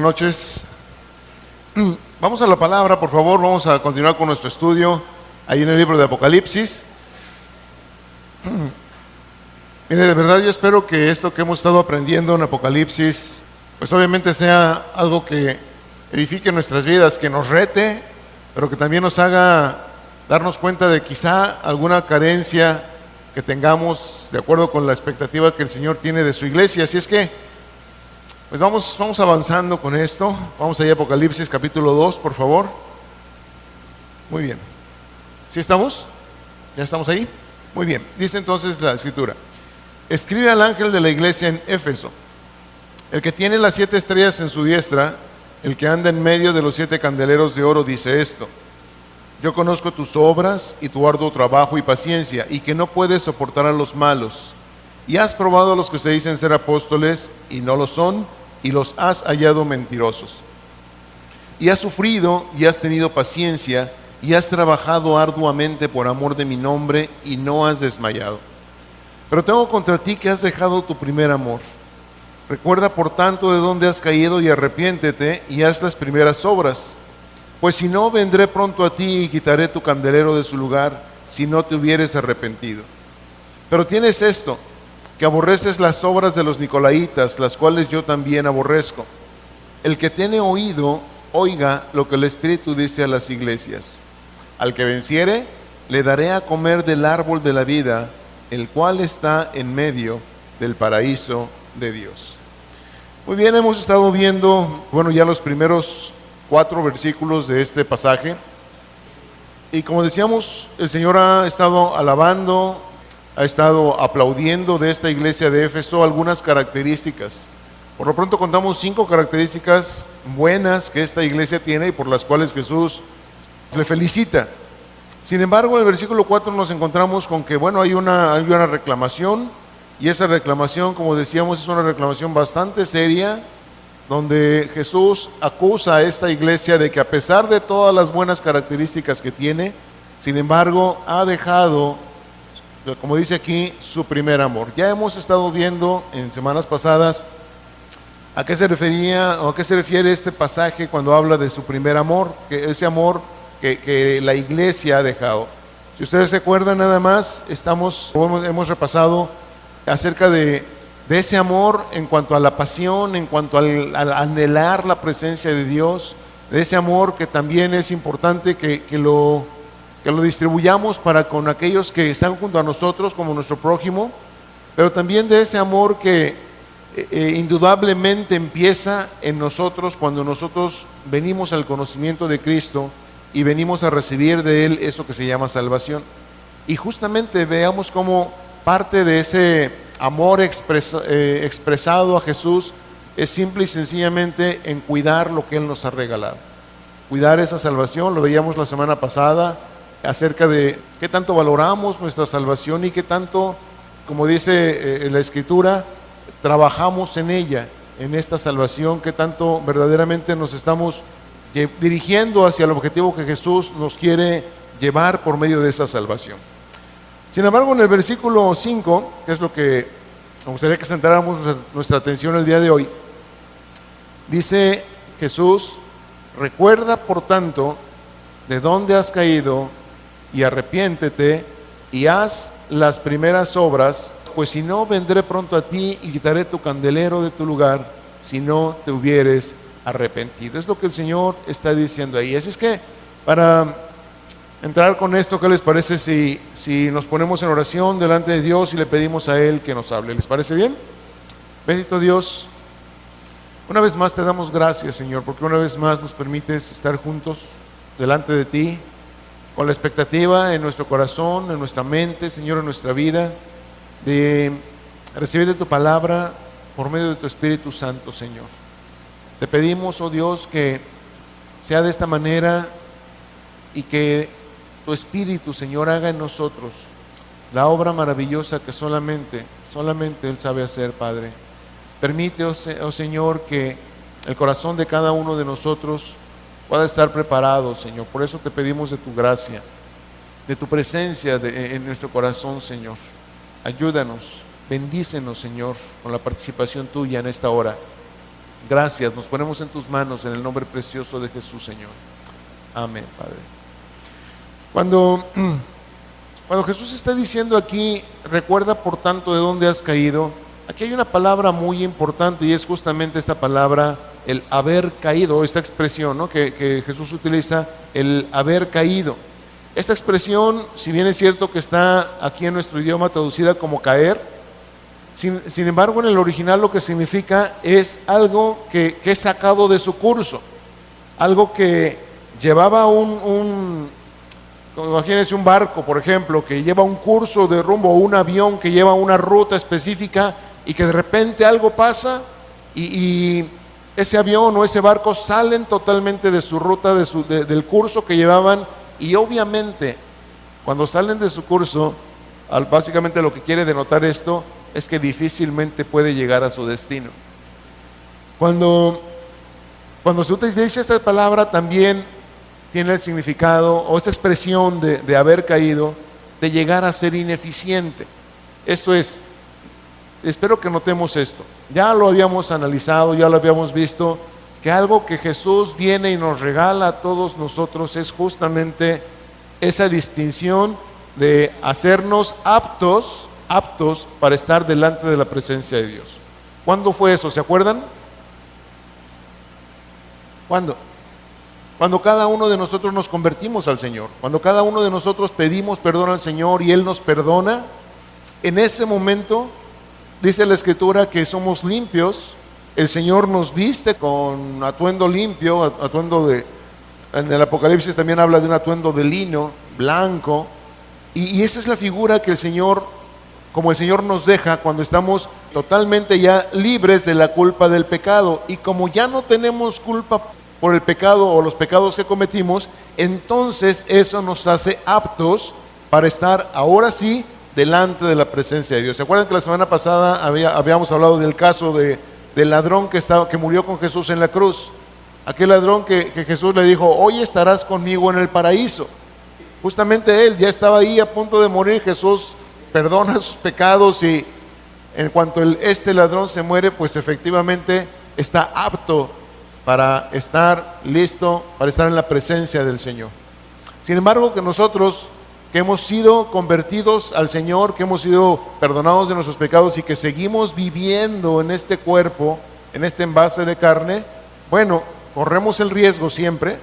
noches. Vamos a la palabra, por favor. Vamos a continuar con nuestro estudio ahí en el libro de Apocalipsis. Mire, de verdad yo espero que esto que hemos estado aprendiendo en Apocalipsis, pues obviamente sea algo que edifique nuestras vidas, que nos rete, pero que también nos haga darnos cuenta de quizá alguna carencia que tengamos de acuerdo con la expectativa que el Señor tiene de su iglesia. Así es que pues vamos avanzando con esto. Vamos allá a Apocalipsis capítulo 2, por favor. Muy bien. ¿Sí estamos? ¿Ya estamos ahí? Muy bien. Dice entonces la escritura: escribe al ángel de la iglesia en Éfeso, el que tiene las 7 estrellas en su diestra, el que anda en medio de los 7 candeleros de oro, dice esto: yo conozco tus obras y tu arduo trabajo y paciencia, y que no puedes soportar a los malos. Y has probado a los que se dicen ser apóstoles y no lo son, y los has hallado mentirosos. Y has sufrido y has tenido paciencia, y has trabajado arduamente por amor de mi nombre, y no has desmayado. Pero tengo contra ti que has dejado tu primer amor. Recuerda por tanto de dónde has caído y arrepiéntete, y haz las primeras obras. Pues si no, vendré pronto a ti y quitaré tu candelero de su lugar, si no te hubieres arrepentido. Pero tienes esto, que aborreces las obras de los nicolaitas, las cuales yo también aborrezco. El que tiene oído, oiga lo que el Espíritu dice a las iglesias. Al que venciere, le daré a comer del árbol de la vida, el cual está en medio del paraíso de Dios. Muy bien, hemos estado viendo, ya los primeros 4 versículos de este pasaje. Y como decíamos, el Señor ha estado alabando, ha estado aplaudiendo de esta iglesia de Éfeso algunas características. Por lo pronto contamos 5 características buenas que esta iglesia tiene y por las cuales Jesús le felicita. Sin embargo, en el versículo 4 nos encontramos con que hay una reclamación, y esa reclamación, como decíamos, es una reclamación bastante seria, donde Jesús acusa a esta iglesia de que a pesar de todas las buenas características que tiene, sin embargo, ha dejado, como dice aquí, su primer amor. Ya hemos estado viendo en semanas pasadas a qué se refería o a qué se refiere este pasaje cuando habla de su primer amor, que ese amor que la iglesia ha dejado. Si ustedes se acuerdan, nada más hemos repasado acerca de ese amor en cuanto a la pasión, en cuanto al anhelar la presencia de Dios, de ese amor que también es importante que lo distribuyamos para con aquellos que están junto a nosotros como nuestro prójimo, pero también de ese amor que indudablemente empieza en nosotros cuando nosotros venimos al conocimiento de Cristo y venimos a recibir de Él eso que se llama salvación. Y justamente veamos cómo parte de ese amor expresado a Jesús es simple y sencillamente en cuidar lo que Él nos ha regalado. Cuidar esa salvación, lo veíamos la semana pasada, acerca de qué tanto valoramos nuestra salvación y qué tanto, como dice la Escritura, trabajamos en ella, en esta salvación, qué tanto verdaderamente nos estamos dirigiendo hacia el objetivo que Jesús nos quiere llevar por medio de esa salvación. Sin embargo, en el versículo 5, que es lo que me gustaría que centráramos nuestra atención el día de hoy, dice Jesús: recuerda por tanto de dónde has caído y arrepiéntete y haz las primeras obras, pues si no, vendré pronto a ti y quitaré tu candelero de tu lugar, si no te hubieres arrepentido. Es lo que el Señor está diciendo ahí. Así es que para entrar con esto, ¿qué les parece si nos ponemos en oración delante de Dios y le pedimos a Él que nos hable? ¿Les parece bien? Bendito Dios, una vez más te damos gracias, Señor, porque una vez más nos permites estar juntos delante de ti, con la expectativa en nuestro corazón, en nuestra mente, Señor, en nuestra vida, de recibir de tu palabra por medio de tu Espíritu Santo, Señor. Te pedimos, oh Dios, que sea de esta manera y que tu Espíritu, Señor, haga en nosotros la obra maravillosa que solamente Él sabe hacer, Padre. Permite, oh Señor, que el corazón de cada uno de nosotros pueda estar preparado, Señor. Por eso te pedimos de tu gracia, de tu presencia en nuestro corazón, Señor. Ayúdanos, bendícenos, Señor, con la participación tuya en esta hora. Gracias, nos ponemos en tus manos en el nombre precioso de Jesús, Señor. Amén, Padre. Cuando Jesús está diciendo aquí, recuerda por tanto de dónde has caído, aquí hay una palabra muy importante y es justamente esta palabra, el haber caído, esta expresión, ¿no?, que Jesús utiliza, el haber caído. Esta expresión, si bien es cierto que está aquí en nuestro idioma traducida como caer, sin embargo en el original lo que significa es algo que es sacado de su curso, algo que llevaba imagínense un barco, por ejemplo, que lleva un curso de rumbo, o un avión que lleva una ruta específica y que de repente algo pasa y ese avión o ese barco salen totalmente de su ruta, del curso que llevaban, y obviamente cuando salen de su curso, básicamente lo que quiere denotar esto es que difícilmente puede llegar a su destino. Cuando se utiliza esta palabra también tiene el significado o esa expresión de haber caído, de llegar a ser ineficiente. Esto es, espero que notemos esto, ya lo habíamos analizado, ya lo habíamos visto, que algo que Jesús viene y nos regala a todos nosotros es justamente esa distinción de hacernos aptos para estar delante de la presencia de Dios. ¿Cuándo fue eso? ¿Se acuerdan? ¿Cuándo? Cuando cada uno de nosotros nos convertimos al Señor, cuando cada uno de nosotros pedimos perdón al Señor y Él nos perdona, en ese momento dice la Escritura que somos limpios, el Señor nos viste con atuendo limpio, en el Apocalipsis también habla de un atuendo de lino blanco, y esa es la figura que el Señor, como el Señor nos deja cuando estamos totalmente ya libres de la culpa del pecado, y como ya no tenemos culpa por el pecado o los pecados que cometimos, entonces eso nos hace aptos para estar ahora sí delante de la presencia de Dios. ¿Se acuerdan que la semana pasada habíamos hablado del caso del ladrón que murió con Jesús en la cruz? Aquel ladrón que Jesús le dijo, hoy estarás conmigo en el paraíso. Justamente él ya estaba ahí a punto de morir. Jesús perdona sus pecados y en cuanto este ladrón se muere, pues efectivamente está apto para estar listo, para estar en la presencia del Señor. Sin embargo, que nosotros que hemos sido convertidos al Señor, que hemos sido perdonados de nuestros pecados y que seguimos viviendo en este cuerpo, en este envase de carne, bueno, corremos el riesgo siempre,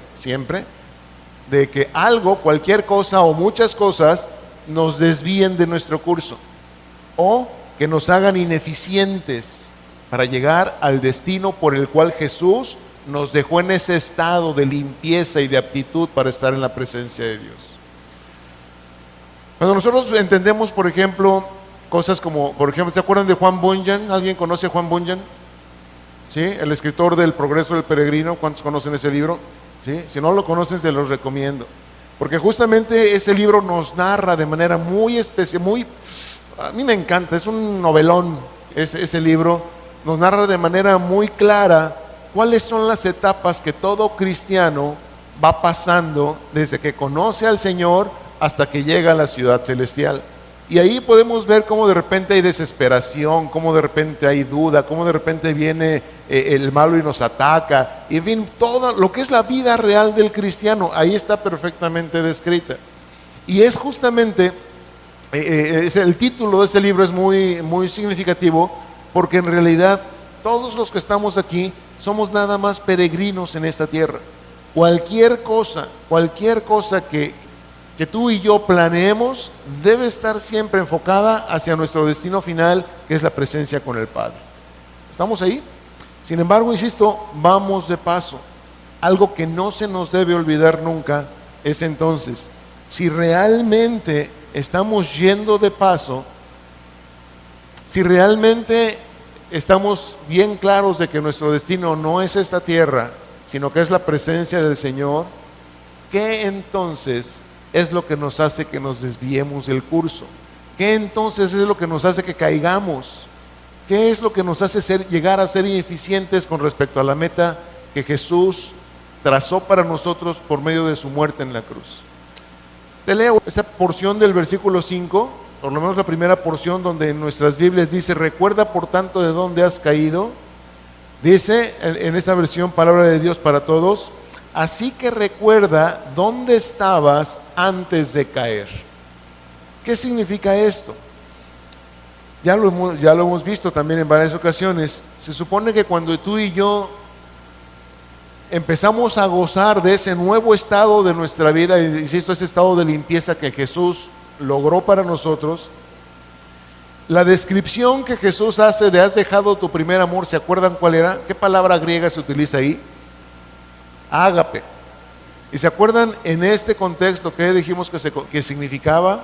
de que algo, cualquier cosa o muchas cosas nos desvíen de nuestro curso o que nos hagan ineficientes para llegar al destino por el cual Jesús nos dejó en ese estado de limpieza y de aptitud para estar en la presencia de Dios. Cuando nosotros entendemos, por ejemplo, cosas como, por ejemplo, ¿se acuerdan de Juan Bunyan? ¿Alguien conoce a Juan Bunyan? ¿Sí? El escritor del Progreso del Peregrino. ¿Cuántos conocen ese libro? ¿Sí? Si no lo conocen, se los recomiendo. Porque justamente ese libro nos narra de manera muy especial, a mí me encanta, es un novelón ese libro, nos narra de manera muy clara cuáles son las etapas que todo cristiano va pasando desde que conoce al Señor hasta que llega a la ciudad celestial. Y ahí podemos ver cómo de repente hay desesperación, cómo de repente hay duda, cómo de repente viene el malo y nos ataca. Y en fin, todo lo que es la vida real del cristiano, ahí está perfectamente descrita. Y es justamente, el título de ese libro es muy, muy significativo, porque en realidad todos los que estamos aquí somos nada más peregrinos en esta tierra. Cualquier cosa que tú y yo planeemos debe estar siempre enfocada hacia nuestro destino final, que es la presencia con el Padre. ¿Estamos ahí? Sin embargo, insisto, vamos de paso. Algo que no se nos debe olvidar nunca es entonces, si realmente estamos yendo de paso, si realmente estamos bien claros de que nuestro destino no es esta tierra, sino que es la presencia del Señor, ¿qué entonces es lo que nos hace que nos desviemos del curso? ¿Qué entonces es lo que nos hace que caigamos? ¿Qué es lo que nos hace llegar a ser ineficientes con respecto a la meta que Jesús trazó para nosotros por medio de su muerte en la cruz? Te leo esa porción del versículo 5, por lo menos la primera porción donde en nuestras Biblias dice, recuerda por tanto de dónde has caído, Dice en esta versión, Palabra de Dios para Todos: así que recuerda dónde estabas antes de caer. ¿Qué significa esto? Ya lo hemos visto también en varias ocasiones. Se supone que cuando tú y yo empezamos a gozar de ese nuevo estado de nuestra vida, y insisto, ese estado de limpieza que Jesús logró para nosotros, la descripción que Jesús hace de has dejado tu primer amor, ¿se acuerdan cuál era? ¿Qué palabra griega se utiliza ahí? Ágape. ¿Y se acuerdan en este contexto que dijimos que significaba?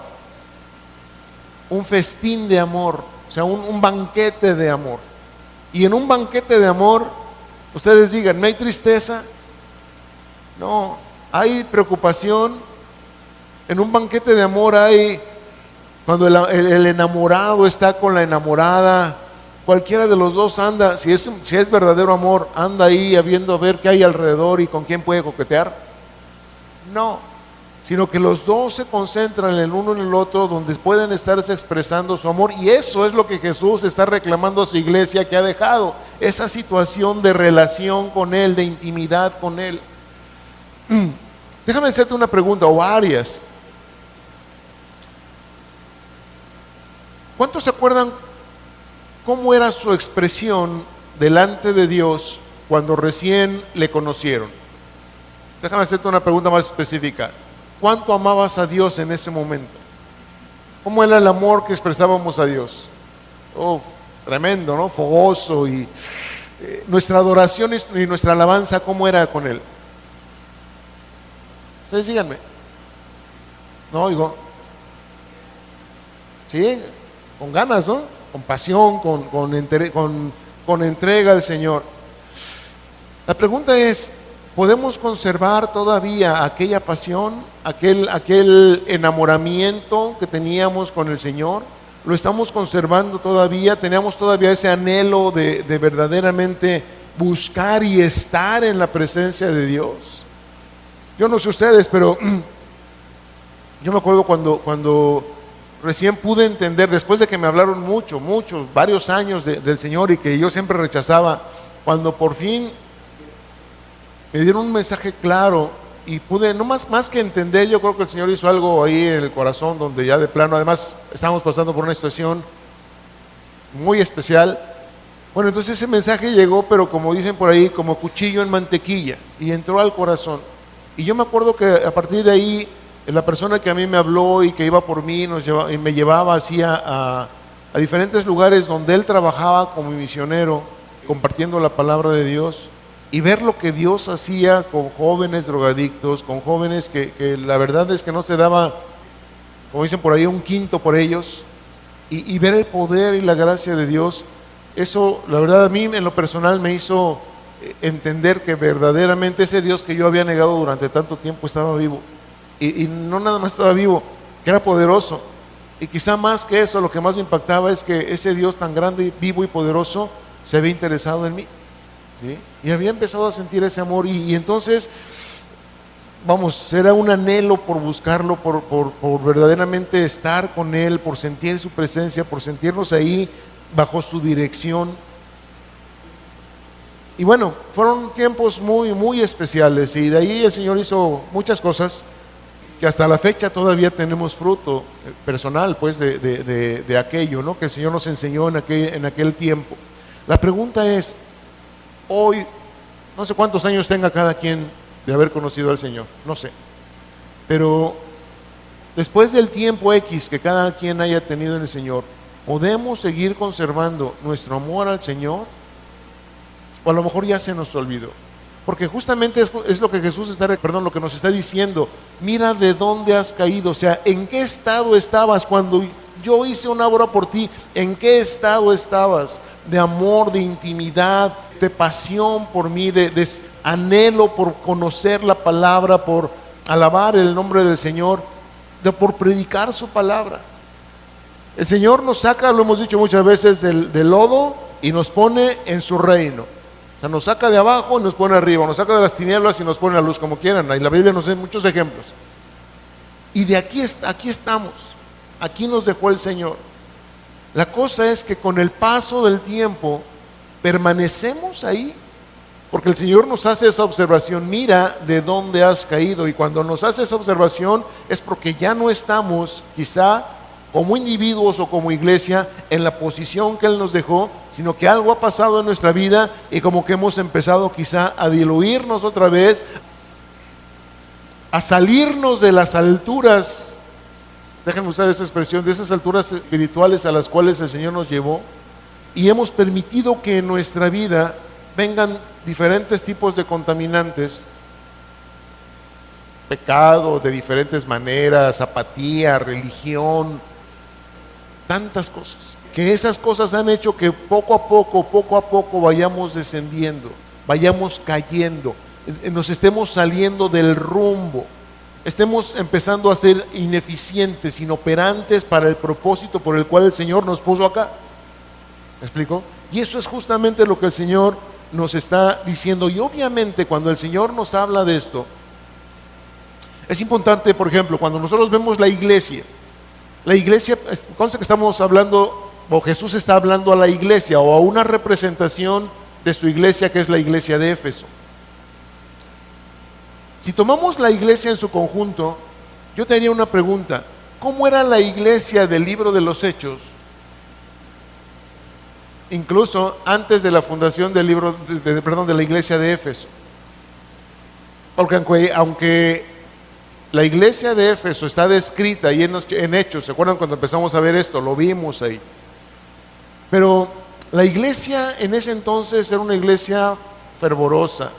Un festín de amor, o sea, un banquete de amor. Y en un banquete de amor, ustedes digan, ¿no hay tristeza? No, hay preocupación. En un banquete de amor hay, cuando el enamorado está con la enamorada, cualquiera de los dos anda, si es verdadero amor, anda ahí viendo a ver qué hay alrededor y con quién puede coquetear. No, sino que los dos se concentran el uno en el otro, donde pueden estarse expresando su amor, y eso es lo que Jesús está reclamando a su iglesia, que ha dejado esa situación de relación con Él, de intimidad con Él. Déjame hacerte una pregunta, o varias. ¿Cuántos se acuerdan cómo era su expresión delante de Dios cuando recién le conocieron? Déjame hacerte una pregunta más específica. ¿Cuánto amabas a Dios en ese momento? ¿Cómo era el amor que expresábamos a Dios? Oh, tremendo, ¿no? Fogoso. Y nuestra adoración y nuestra alabanza, ¿cómo era con Él? Ustedes síganme. No, oigo. Sí, con ganas, ¿no? Con pasión, con entrega al Señor. La pregunta es, ¿podemos conservar todavía aquella pasión, aquel enamoramiento que teníamos con el Señor? ¿Lo estamos conservando todavía? ¿Tenemos todavía ese anhelo de verdaderamente buscar y estar en la presencia de Dios? Yo no sé ustedes, pero yo me acuerdo cuando recién pude entender, después de que me hablaron varios años del Señor, y que yo siempre rechazaba, cuando por fin me dieron un mensaje claro y pude, no más que entender, yo creo que el Señor hizo algo ahí en el corazón, donde ya de plano, además estábamos pasando por una situación muy especial. Bueno, entonces ese mensaje llegó, pero como dicen por ahí, como cuchillo en mantequilla, y entró al corazón. Y yo me acuerdo que a partir de ahí, la persona que a mí me habló y que iba por mí, y me llevaba así a diferentes lugares donde él trabajaba como misionero, compartiendo la palabra de Dios, y ver lo que Dios hacía con jóvenes drogadictos, con jóvenes que la verdad es que no se daba, como dicen por ahí, un quinto por ellos, y ver el poder y la gracia de Dios. Eso, la verdad, a mí en lo personal me hizo entender que verdaderamente ese Dios que yo había negado durante tanto tiempo estaba vivo, y no nada más estaba vivo, que era poderoso. Y quizá más que eso, lo que más me impactaba es que ese Dios tan grande, vivo y poderoso se había interesado en mí, ¿sí? Y había empezado a sentir ese amor, y entonces, vamos, era un anhelo por buscarlo, por verdaderamente estar con Él, por sentir su presencia, por sentirnos ahí bajo su dirección. Y bueno, fueron tiempos muy, muy especiales, y de ahí el Señor hizo muchas cosas que hasta la fecha todavía tenemos fruto personal, pues, de aquello, ¿no?, que el Señor nos enseñó en aquel tiempo. La pregunta es, hoy, no sé cuántos años tenga cada quien de haber conocido al Señor, no sé, pero después del tiempo X que cada quien haya tenido en el Señor, ¿podemos seguir conservando nuestro amor al Señor? O a lo mejor ya se nos olvidó. Porque justamente es lo que lo que nos está diciendo. Mira de dónde has caído, o sea, ¿en qué estado estabas cuando yo hice una obra por ti? ¿En qué estado estabas? De amor, de intimidad, de pasión por mí, de anhelo por conocer la palabra, por alabar el nombre del Señor, por predicar su palabra. El Señor nos saca, lo hemos dicho muchas veces, del lodo y nos pone en su reino. O sea, nos saca de abajo y nos pone arriba, nos saca de las tinieblas y nos pone a la luz, como quieran. Y la Biblia nos da muchos ejemplos. Y de aquí estamos, aquí nos dejó el Señor. La cosa es que con el paso del tiempo ¿Permanecemos ahí? Porque el Señor nos hace esa observación, mira de dónde has caído. Y cuando nos hace esa observación es porque ya no estamos quizá como individuos o como iglesia en la posición que Él nos dejó, sino que algo ha pasado en nuestra vida y como que hemos empezado quizá a diluirnos otra vez, a salirnos de las alturas, déjenme usar esa expresión, de esas alturas espirituales a las cuales el Señor nos llevó, y hemos permitido que en nuestra vida vengan diferentes tipos de contaminantes, pecado de diferentes maneras, apatía, religión, tantas cosas, que esas cosas han hecho que poco a poco vayamos descendiendo, vayamos cayendo, nos estemos saliendo del rumbo, estemos empezando a ser ineficientes, inoperantes para el propósito por el cual el Señor nos puso acá. ¿Me explico? Y eso es justamente lo que el Señor nos está diciendo. Y obviamente cuando el Señor nos habla de esto, es importante, por ejemplo, cuando nosotros vemos la iglesia, consta que estamos hablando, o Jesús está hablando a la iglesia, o a una representación de su iglesia, que es la iglesia de Éfeso. Si tomamos la iglesia en su conjunto, yo te haría una pregunta: ¿cómo era la iglesia del libro de los Hechos? Incluso antes de la fundación del libro, de la iglesia de Éfeso. Porque aunque la iglesia de Éfeso está descrita ahí en Hechos, ¿se acuerdan cuando empezamos a ver esto? Lo vimos ahí. Pero la iglesia en ese entonces era una iglesia fervorosa,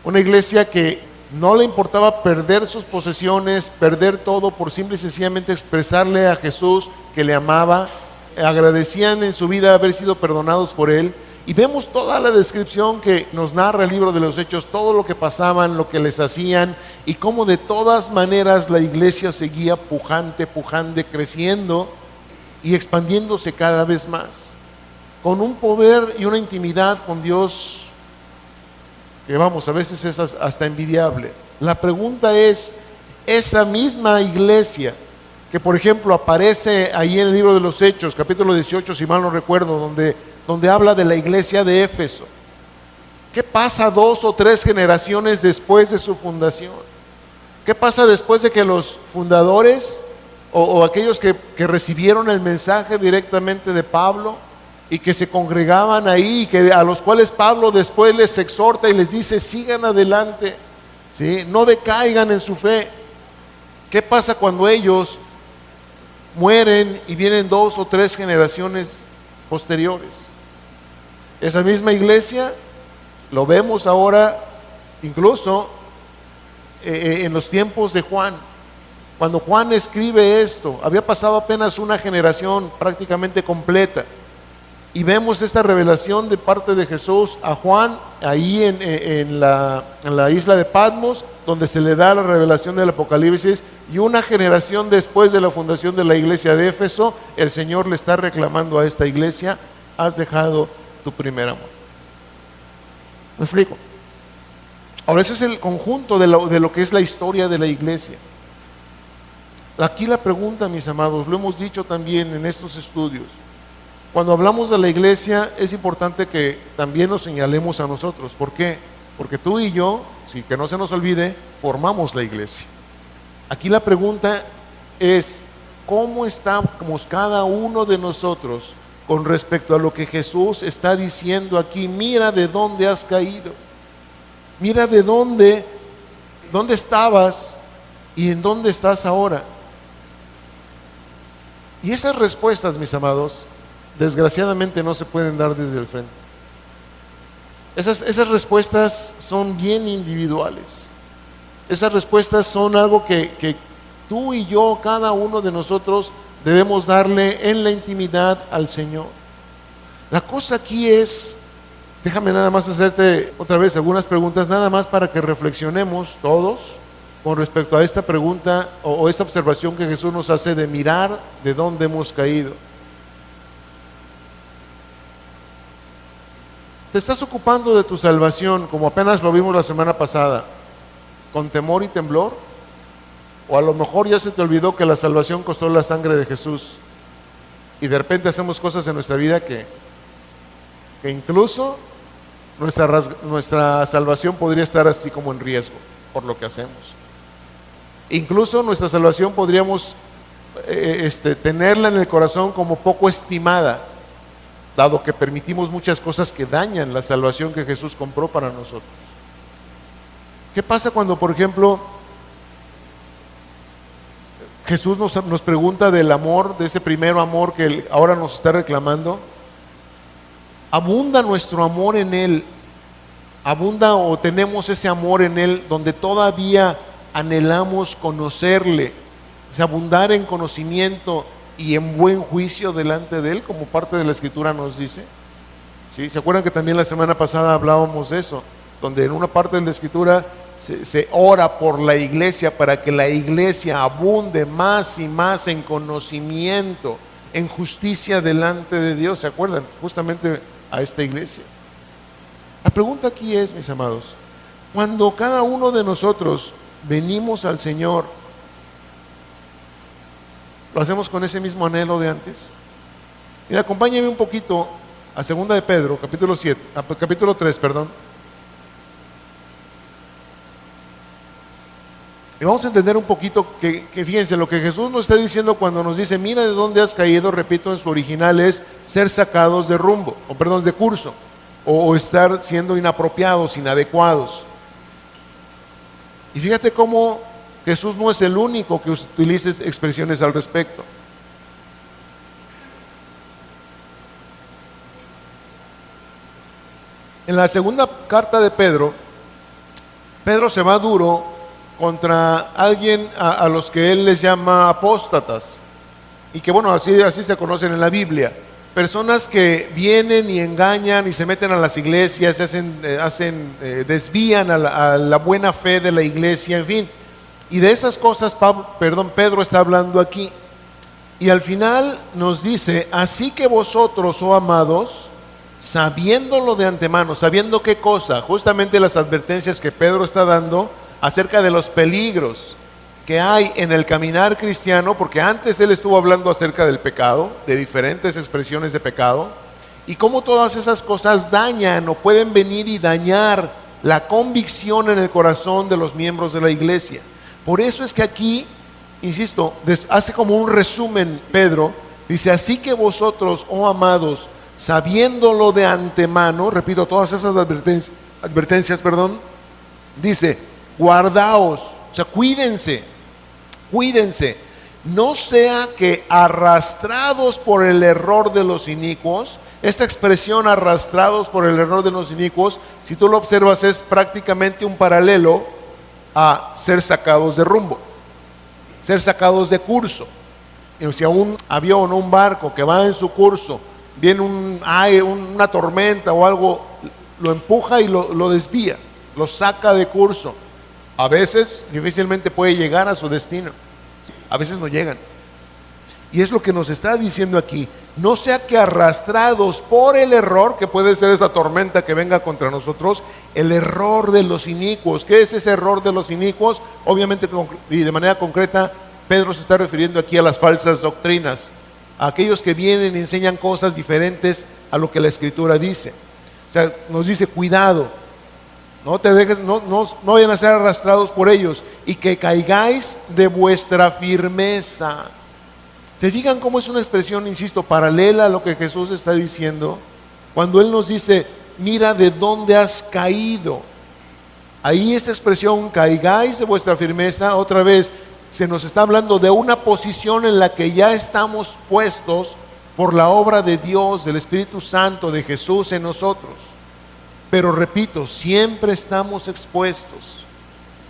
una iglesia que no le importaba perder sus posesiones, perder todo por simple y sencillamente expresarle a Jesús que le amaba. Agradecían en su vida haber sido perdonados por Él, y vemos toda la descripción que nos narra el libro de los Hechos, todo lo que pasaban, lo que les hacían, y cómo de todas maneras la iglesia seguía pujante, creciendo y expandiéndose cada vez más, con un poder y una intimidad con Dios que a veces es hasta envidiable. La pregunta es, esa misma iglesia que por ejemplo aparece ahí en el libro de los Hechos, capítulo 18, si mal no recuerdo, donde habla de la iglesia de Éfeso, ¿qué pasa 2 o 3 generaciones después de su fundación? ¿Qué pasa después de que los fundadores o aquellos que recibieron el mensaje directamente de Pablo y que se congregaban ahí, y que a los cuales Pablo después les exhorta y les dice: sigan adelante, ¿sí? No decaigan en su fe? ¿Qué pasa cuando ellos mueren y vienen 2 o 3 generaciones posteriores? Esa misma iglesia lo vemos ahora, incluso en los tiempos de Juan. Cuando Juan escribe esto, había pasado apenas una generación prácticamente completa, y vemos esta revelación de parte de Jesús a Juan ahí en la isla de Patmos, donde se le da la revelación del Apocalipsis, y una generación después de la fundación de la iglesia de Éfeso, el Señor le está reclamando a esta iglesia: has dejado tu primer amor. ¿Me explico? Ahora, eso es el conjunto de lo que es la historia de la iglesia. Aquí la pregunta, mis amados, lo hemos dicho también en estos estudios, cuando hablamos de la iglesia es importante que también nos señalemos a nosotros. ¿Por qué? Porque tú y yo, sí, que no se nos olvide, formamos la iglesia. Aquí la pregunta es: ¿cómo estamos cada uno de nosotros con respecto a lo que Jesús está diciendo aquí? Mira de dónde has caído, mira de dónde estabas y en dónde estás ahora. Y esas respuestas, mis amados, desgraciadamente no se pueden dar desde el frente. Esas respuestas son bien individuales. Esas respuestas son algo que tú y yo, cada uno de nosotros, debemos darle en la intimidad al Señor. La cosa aquí es, déjame nada más hacerte otra vez algunas preguntas, nada más para que reflexionemos todos con respecto a esta pregunta o esta observación que Jesús nos hace de mirar de dónde hemos caído. ¿Te estás ocupando de tu salvación, como apenas lo vimos la semana pasada, con temor y temblor? O a lo mejor ya se te olvidó que la salvación costó la sangre de Jesús, y de repente hacemos cosas en nuestra vida que que incluso nuestra salvación podría estar así como en riesgo por lo que hacemos. Incluso nuestra salvación podríamos tenerla en el corazón como poco estimada, dado que permitimos muchas cosas que dañan la salvación que Jesús compró para nosotros. ¿Qué pasa cuando, por ejemplo, Jesús nos pregunta del amor, de ese primer amor que Él ahora nos está reclamando? ¿Abunda nuestro amor en Él? ¿Abunda o tenemos ese amor en Él donde todavía anhelamos conocerle? O sea, abundar en conocimiento y en buen juicio delante de Él, como parte de la Escritura nos dice. ¿Sí? ¿Se acuerdan que también la semana pasada hablábamos de eso? Donde en una parte de la Escritura se ora por la iglesia para que la iglesia abunde más y más en conocimiento, en justicia delante de Dios. ¿Se acuerdan? Justamente a esta iglesia. La pregunta aquí es, mis amados, cuando cada uno de nosotros venimos al Señor, ¿lo hacemos con ese mismo anhelo de antes? Mira, acompáñame un poquito a 2 de Pedro, capítulo 3, perdón. Y vamos a entender un poquito que fíjense, lo que Jesús nos está diciendo cuando nos dice, mira de dónde has caído, repito, en su original es ser sacados de rumbo, de curso, o estar siendo inapropiados, inadecuados. Y fíjate cómo Jesús no es el único que utiliza expresiones al respecto. En la segunda carta de Pedro, Pedro se va duro contra alguien a los que él les llama apóstatas, y que bueno, así se conocen en la Biblia. Personas que vienen y engañan y se meten a las iglesias, desvían a la buena fe de la iglesia, en fin. Y de esas cosas Pedro está hablando aquí. Y al final nos dice, así que vosotros, oh amados, sabiéndolo de antemano, sabiendo qué cosa, justamente las advertencias que Pedro está dando acerca de los peligros que hay en el caminar cristiano, porque antes él estuvo hablando acerca del pecado, de diferentes expresiones de pecado, y cómo todas esas cosas dañan o pueden venir y dañar la convicción en el corazón de los miembros de la iglesia. Por eso es que aquí, insisto, hace como un resumen Pedro, dice, así que vosotros, oh amados, sabiéndolo de antemano, repito, todas esas advertencias, dice, guardaos, o sea, cuídense, no sea que arrastrados por el error de los inicuos, esta expresión arrastrados por el error de los inicuos, si tú lo observas, es prácticamente un paralelo a ser sacados de rumbo, ser sacados de curso. Y si a un avión o un barco que va en su curso, viene una tormenta o algo, lo empuja y lo desvía, lo saca de curso. A veces difícilmente puede llegar a su destino, a veces no llegan. Y es lo que nos está diciendo aquí, no sea que arrastrados por el error, que puede ser esa tormenta que venga contra nosotros, el error de los inicuos. ¿Qué es ese error de los inicuos? Obviamente, y de manera concreta, Pedro se está refiriendo aquí a las falsas doctrinas, a aquellos que vienen y enseñan cosas diferentes a lo que la Escritura dice. O sea, nos dice, cuidado, no te dejes, no vayan a ser arrastrados por ellos, y que caigáis de vuestra firmeza. ¿Se fijan cómo es una expresión, insisto, paralela a lo que Jesús está diciendo? Cuando Él nos dice, mira de dónde has caído. Ahí esta expresión, caigáis de vuestra firmeza, otra vez, se nos está hablando de una posición en la que ya estamos puestos por la obra de Dios, del Espíritu Santo, de Jesús en nosotros. Pero repito, siempre estamos expuestos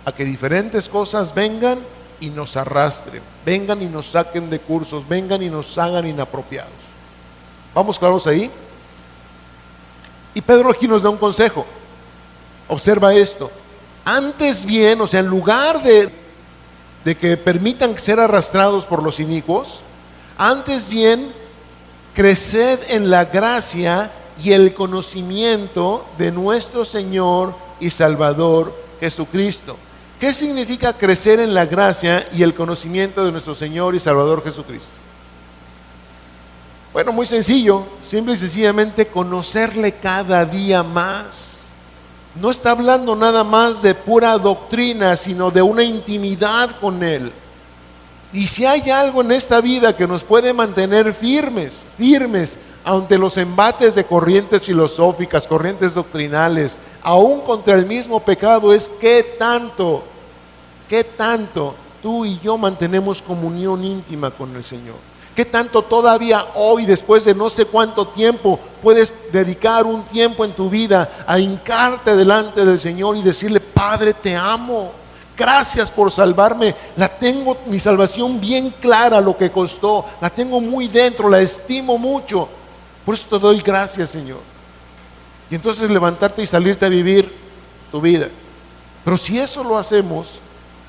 a que diferentes cosas vengan y nos arrastren, vengan y nos saquen de cursos, vengan y nos hagan inapropiados. ¿Vamos claros ahí? Y Pedro aquí nos da un consejo. Observa esto. Antes bien, o sea, en lugar de que permitan ser arrastrados por los inicuos, antes bien, creced en la gracia y el conocimiento de nuestro Señor y Salvador Jesucristo. ¿Qué significa crecer en la gracia y el conocimiento de nuestro Señor y Salvador Jesucristo? Bueno, muy sencillo, simple y sencillamente conocerle cada día más. No está hablando nada más de pura doctrina, sino de una intimidad con Él. Y si hay algo en esta vida que nos puede mantener firmes, ante los embates de corrientes filosóficas, corrientes doctrinales, aún contra el mismo pecado, es qué tanto tú y yo mantenemos comunión íntima con el Señor. Qué tanto todavía hoy, después de no sé cuánto tiempo, puedes dedicar un tiempo en tu vida a hincarte delante del Señor y decirle: Padre, te amo. Gracias por salvarme. Tengo mi salvación bien clara, lo que costó. La tengo muy dentro, la estimo mucho. Por eso te doy gracias, Señor. Y entonces levantarte y salirte a vivir tu vida. Pero si eso lo hacemos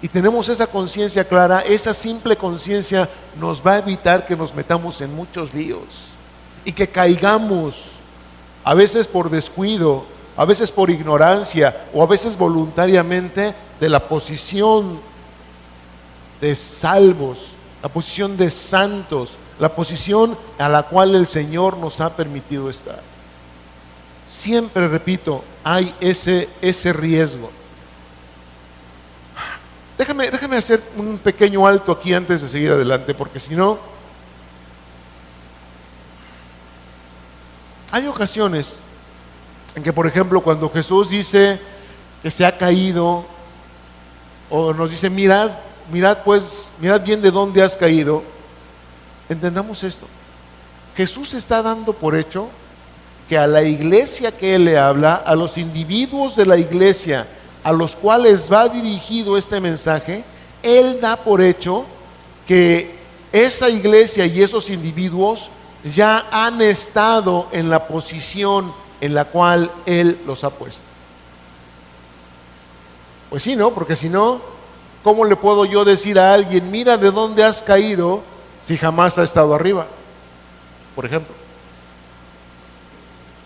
y tenemos esa conciencia clara, esa simple conciencia nos va a evitar que nos metamos en muchos líos y que caigamos, a veces por descuido, a veces por ignorancia o a veces voluntariamente, de la posición de salvos, la posición de santos, la posición a la cual el Señor nos ha permitido estar. Siempre, repito, hay ese riesgo. Déjame hacer un pequeño alto aquí antes de seguir adelante, porque si no, hay ocasiones en que, por ejemplo, cuando Jesús dice que se ha caído, o nos dice: mirad bien de dónde has caído, entendamos esto. Jesús está dando por hecho que a la iglesia que Él le habla, a los individuos de la iglesia a los cuales va dirigido este mensaje, Él da por hecho que esa iglesia y esos individuos ya han estado en la posición en la cual Él los ha puesto. Pues sí, ¿no? Porque si no, ¿cómo le puedo yo decir a alguien: mira de dónde has caído, si jamás ha estado arriba? Por ejemplo,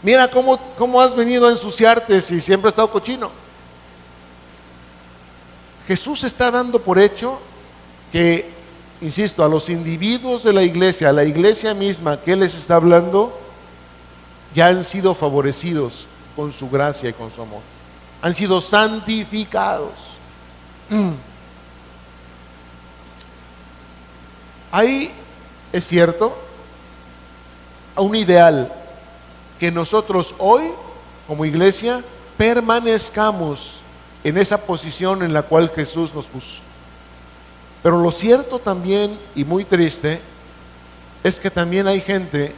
mira cómo has venido a ensuciarte si siempre has estado cochino. Jesús está dando por hecho que, insisto, a los individuos de la iglesia, a la iglesia misma que Él les está hablando, ya han sido favorecidos con su gracia y con su amor. Han sido santificados. Ahí es cierto, un ideal que nosotros hoy, como iglesia, permanezcamos en esa posición en la cual Jesús nos puso. Pero lo cierto también, y muy triste, es que también hay gente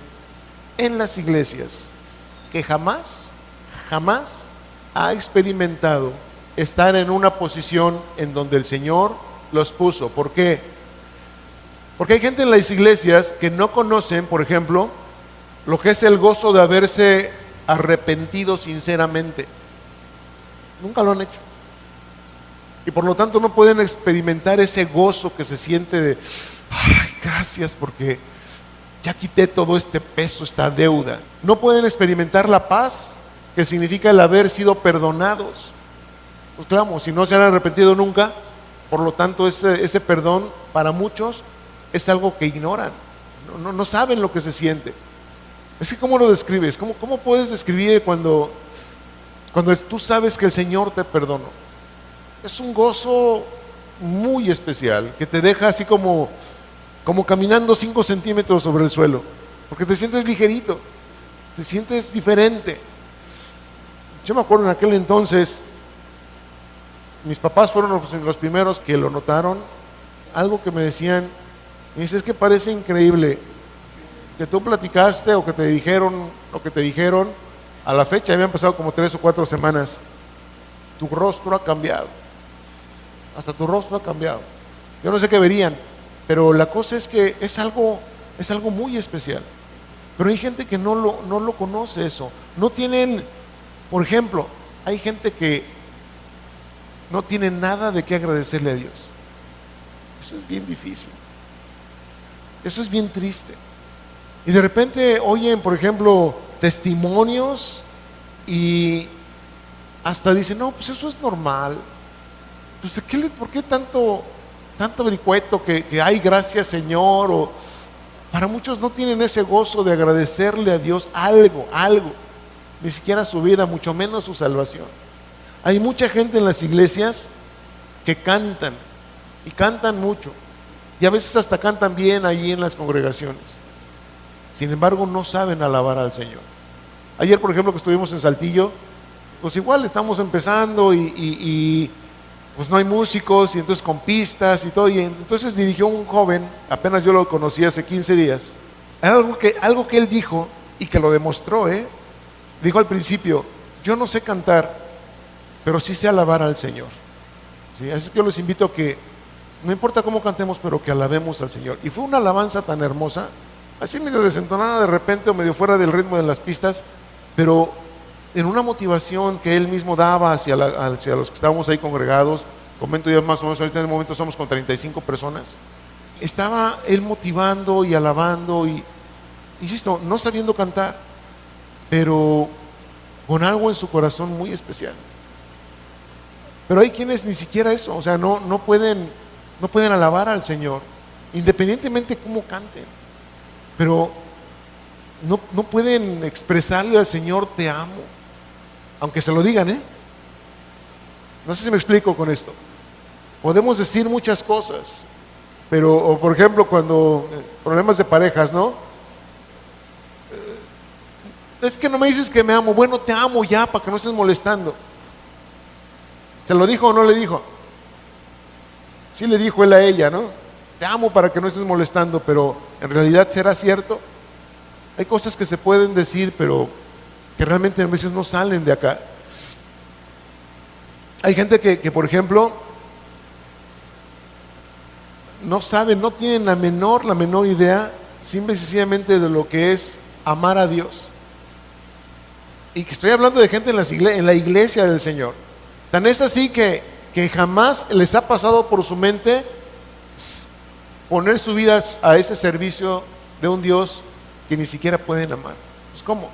en las iglesias que jamás ha experimentado estar en una posición en donde el Señor los puso. ¿Por qué? Porque hay gente en las iglesias que no conocen, por ejemplo, lo que es el gozo de haberse arrepentido sinceramente. Nunca lo han hecho. Y por lo tanto no pueden experimentar ese gozo que se siente de: ay, gracias porque ya quité todo este peso, esta deuda. No pueden experimentar la paz que significa el haber sido perdonados. Pues claro, si no se han arrepentido nunca, por lo tanto ese perdón para muchos es algo que ignoran. No saben lo que se siente. Es que ¿cómo lo describes? ¿Cómo puedes describir cuando tú sabes que el Señor te perdonó? Es un gozo muy especial que te deja así como caminando 5 centímetros sobre el suelo, porque te sientes ligerito, te sientes diferente. Yo me acuerdo en aquel entonces, mis papás fueron los primeros que lo notaron. Algo que me decían, me dice: es que parece increíble que tú platicaste o que te dijeron a la fecha, habían pasado como 3 o 4 semanas, tu rostro ha cambiado. Hasta tu rostro ha cambiado. Yo no sé qué verían, pero la cosa es que es algo muy especial. Pero hay gente que no lo conoce eso. No tienen, por ejemplo, hay gente que no tiene nada de qué agradecerle a Dios. Eso es bien difícil. Eso es bien triste. Y de repente oyen, por ejemplo, testimonios y hasta dicen: no, pues eso es normal. Pues, ¿por qué tanto vericueto que hay, gracias Señor? para muchos no tienen ese gozo de agradecerle a Dios algo, ni siquiera su vida, mucho menos su salvación. Hay mucha gente en las iglesias que cantan, y cantan mucho, y a veces hasta cantan bien ahí en las congregaciones. Sin embargo, no saben alabar al Señor. Ayer, por ejemplo, que estuvimos en Saltillo, pues igual estamos empezando y pues no hay músicos, y entonces con pistas y todo, y entonces dirigió un joven, apenas yo lo conocí hace 15 días, algo que él dijo y que lo demostró, dijo al principio: yo no sé cantar, pero sí sé alabar al Señor. ¿Sí? Así que yo les invito a que, no importa cómo cantemos, pero que alabemos al Señor. Y fue una alabanza tan hermosa, así medio desentonada de repente o medio fuera del ritmo de las pistas, pero en una motivación que él mismo daba hacia los que estábamos ahí congregados. Comento ya más o menos, ahorita en el momento somos con 35 personas. Estaba él motivando y alabando y, insisto, no sabiendo cantar, pero con algo en su corazón muy especial. Pero hay quienes ni siquiera eso, o sea, no pueden alabar al Señor, independientemente cómo canten, pero no pueden expresarle al Señor: te amo, aunque se lo digan, No sé si me explico con esto. Podemos decir muchas cosas, pero, o por ejemplo, cuando problemas de parejas, ¿no? Es que no me dices que me amo. Bueno, te amo ya, para que no estés molestando. ¿Se lo dijo o no le dijo? Sí le dijo él a ella, ¿no? Te amo para que no estés molestando, pero ¿en realidad será cierto? Hay cosas que se pueden decir, pero que realmente a veces no salen de acá. Hay gente que por ejemplo, no saben, no tienen la menor idea, simple y sencillamente, de lo que es amar a Dios. Y que estoy hablando de gente en la iglesia del Señor. Tan es así que jamás les ha pasado por su mente poner su vida a ese servicio de un Dios que ni siquiera pueden amar. Pues ¿cómo?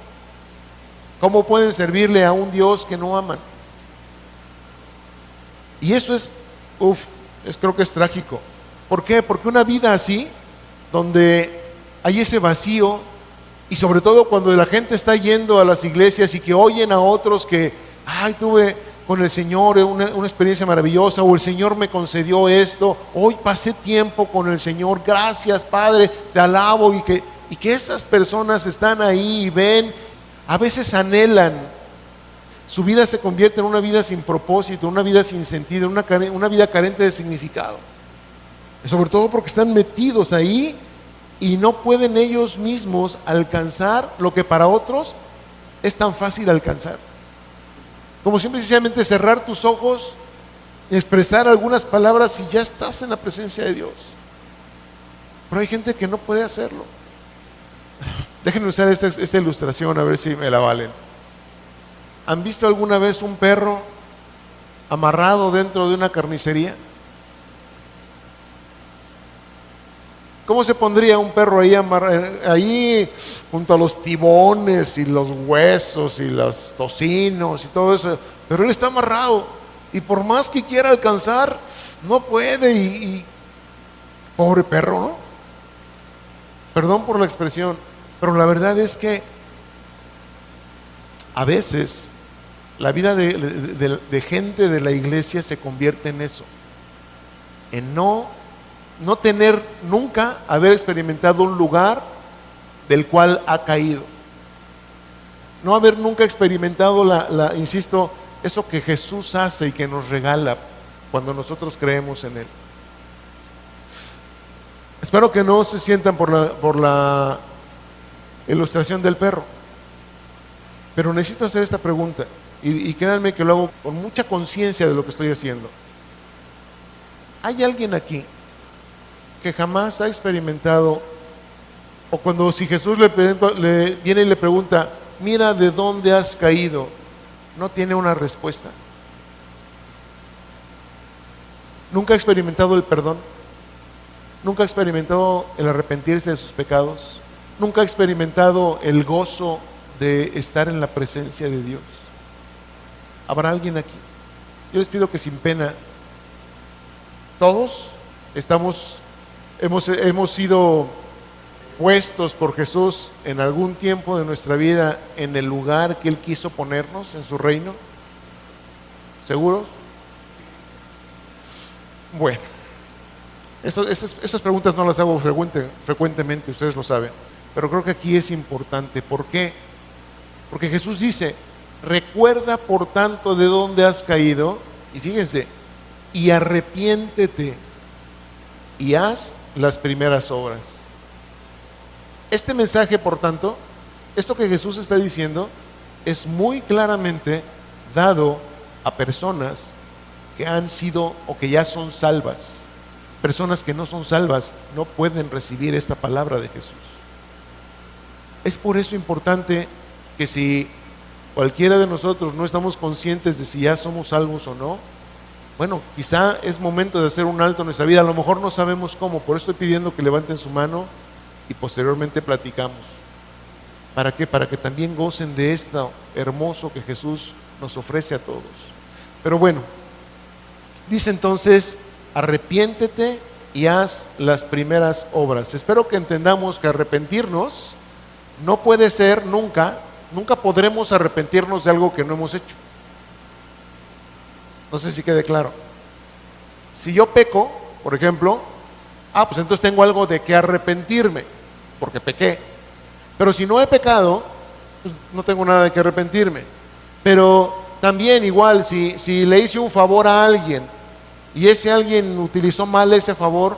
¿Cómo pueden servirle a un Dios que no aman? Y eso creo que es trágico. ¿Por qué? Porque una vida así, donde hay ese vacío, y sobre todo cuando la gente está yendo a las iglesias y que oyen a otros que, tuve con el Señor una experiencia maravillosa, o el Señor me concedió esto, hoy pasé tiempo con el Señor, gracias Padre, te alabo, y que esas personas están ahí y ven, a veces anhelan, su vida se convierte en una vida sin propósito, una vida sin sentido, una vida carente de significado. Sobre todo porque están metidos ahí y no pueden ellos mismos alcanzar lo que para otros es tan fácil alcanzar. Como simple y sencillamente cerrar tus ojos, expresar algunas palabras y ya estás en la presencia de Dios. Pero hay gente que no puede hacerlo. Déjenme usar esta ilustración a ver si me la valen. ¿Han visto alguna vez un perro amarrado dentro de una carnicería? ¿Cómo se pondría un perro ahí junto a los tibones y los huesos y los tocinos y todo eso? Pero él está amarrado y por más que quiera alcanzar, no puede y pobre perro, ¿no? Perdón por la expresión, pero la verdad es que a veces la vida de gente de la iglesia se convierte en eso, en no tener nunca haber experimentado un lugar del cual ha caído, no haber nunca experimentado insisto, eso que Jesús hace y que nos regala cuando nosotros creemos en Él. Espero que no se sientan por la ilustración del perro, pero necesito hacer esta pregunta y créanme que lo hago con mucha conciencia de lo que estoy haciendo. ¿Hay alguien aquí que jamás ha experimentado, o cuando si Jesús le viene y le pregunta, mira de dónde has caído, no tiene una respuesta? ¿Nunca ha experimentado el perdón? ¿Nunca ha experimentado el arrepentirse de sus pecados? ¿Nunca ha experimentado el gozo de estar en la presencia de Dios? ¿Habrá alguien aquí? Yo les pido que sin pena, todos hemos sido puestos por Jesús en algún tiempo de nuestra vida en el lugar que Él quiso ponernos en su reino? ¿Seguros? Bueno, esas preguntas no las hago frecuentemente, ustedes lo saben, pero creo que aquí es importante. ¿Por qué? Porque Jesús dice: recuerda por tanto de dónde has caído, y fíjense, y arrepiéntete y haz las primeras obras. Este mensaje, por tanto, esto que Jesús está diciendo, es muy claramente dado a personas que han sido o que ya son salvas. Personas que no son salvas no pueden recibir esta palabra de Jesús. Es por eso importante que si cualquiera de nosotros no estamos conscientes de si ya somos salvos o no, bueno, quizá es momento de hacer un alto en nuestra vida. A lo mejor no sabemos cómo, por eso estoy pidiendo que levanten su mano y posteriormente platicamos. ¿Para qué? Para que también gocen de esto hermoso que Jesús nos ofrece a todos. Pero bueno, dice entonces: arrepiéntete y haz las primeras obras. Espero que entendamos que arrepentirnos no puede ser nunca podremos arrepentirnos de algo que no hemos hecho. No sé si quede claro. Si yo peco, por ejemplo, pues entonces tengo algo de qué arrepentirme, porque pequé. Pero si no he pecado, pues no tengo nada de qué arrepentirme. Pero también igual, si le hice un favor a alguien y ese alguien utilizó mal ese favor,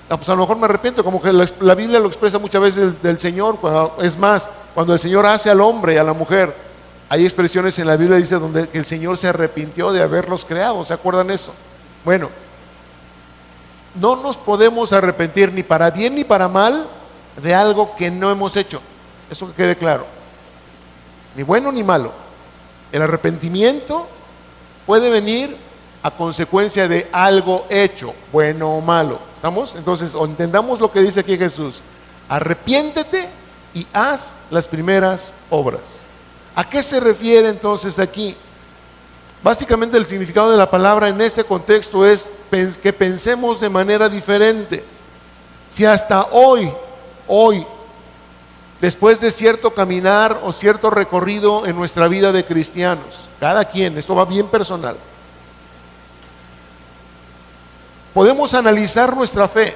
pues a lo mejor me arrepiento, como que la Biblia lo expresa muchas veces del Señor. Es más, cuando el Señor hace al hombre y a la mujer, hay expresiones en la Biblia, dice, donde el Señor se arrepintió de haberlos creado. ¿Se acuerdan eso? Bueno, no nos podemos arrepentir ni para bien ni para mal de algo que no hemos hecho. Eso que quede claro. Ni bueno ni malo. El arrepentimiento puede venir a consecuencia de algo hecho, bueno o malo. ¿Estamos? Entonces, entendamos lo que dice aquí Jesús: arrepiéntete y haz las primeras obras. ¿A qué se refiere entonces aquí? Básicamente el significado de la palabra en este contexto es que pensemos de manera diferente. Si hasta hoy, después de cierto caminar o cierto recorrido en nuestra vida de cristianos, cada quien, esto va bien personal, podemos analizar nuestra fe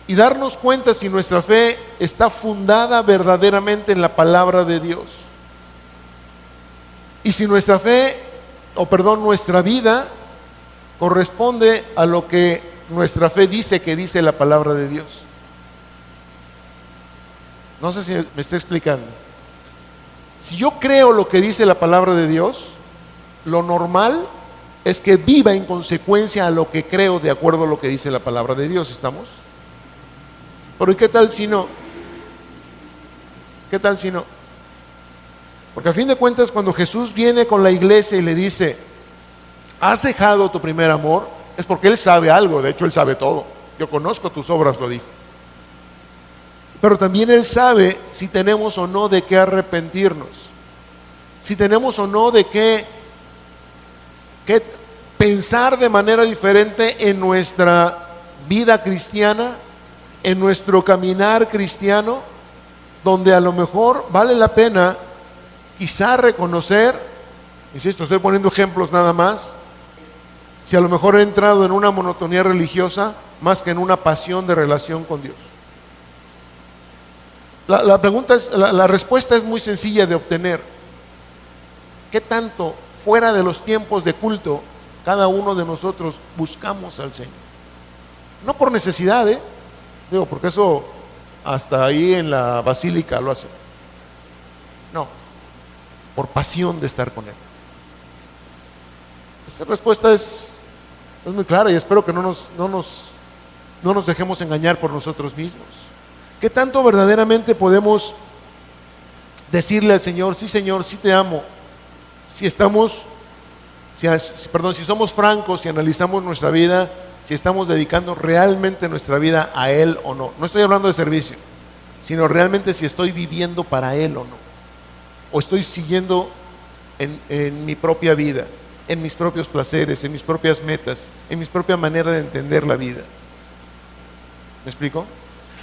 y darnos cuenta si nuestra fe está fundada verdaderamente en la palabra de Dios. Y si nuestra nuestra vida corresponde a lo que nuestra fe dice que dice la palabra de Dios. No sé si me está explicando. Si yo creo lo que dice la palabra de Dios, lo normal es que viva en consecuencia a lo que creo de acuerdo a lo que dice la palabra de Dios. ¿Estamos? Pero ¿y qué tal si no? ¿Qué tal si no? Porque a fin de cuentas, cuando Jesús viene con la iglesia y le dice: ¿has dejado tu primer amor?, es porque Él sabe algo. De hecho, Él sabe todo. Yo conozco tus obras, lo dijo. Pero también Él sabe si tenemos o no de qué arrepentirnos, si tenemos o no de qué pensar de manera diferente en nuestra vida cristiana, en nuestro caminar cristiano, donde a lo mejor vale la pena quizá reconocer, insisto, estoy poniendo ejemplos nada más, si a lo mejor he entrado en una monotonía religiosa más que en una pasión de relación con Dios. La respuesta es muy sencilla de obtener. ¿Qué tanto fuera de los tiempos de culto cada uno de nosotros buscamos al Señor? No por necesidad, digo, porque eso hasta ahí en la basílica lo hacen. No, por pasión de estar con Él. Esta respuesta es muy clara y espero que no nos dejemos engañar por nosotros mismos. ¿Qué tanto verdaderamente podemos decirle al Señor: sí, Señor, sí te amo? Si somos francos y analizamos nuestra vida, si estamos dedicando realmente nuestra vida a Él o no. No estoy hablando de servicio, sino realmente si estoy viviendo para Él o no, o estoy siguiendo en mi propia vida, en mis propios placeres, en mis propias metas, en mi propia manera de entender la vida. ¿Me explico?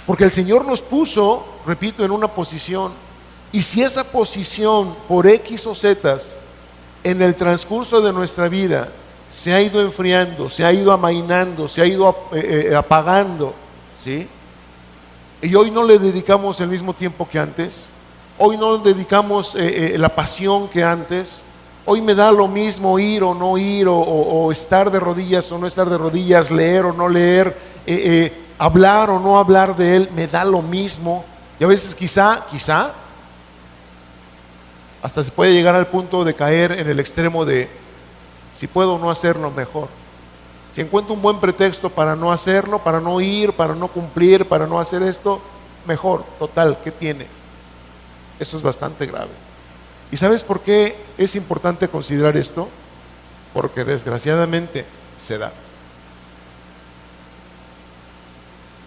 Porque el Señor nos puso, repito, en una posición. Y si esa posición, por X o Z, en el transcurso de nuestra vida, se ha ido enfriando, se ha ido amainando, se ha ido apagando, ¿sí? Y hoy no le dedicamos el mismo tiempo que antes, hoy no le dedicamos la pasión que antes, hoy me da lo mismo ir o no ir, o estar de rodillas o no estar de rodillas, leer o no leer, hablar o no hablar de Él, me da lo mismo. Y a veces quizá, hasta se puede llegar al punto de caer en el extremo de si puedo no hacerlo, mejor. Si encuentro un buen pretexto para no hacerlo, para no ir, para no cumplir, para no hacer esto, mejor. Total, ¿qué tiene? Eso es bastante grave. ¿Y sabes por qué es importante considerar esto? Porque desgraciadamente se da.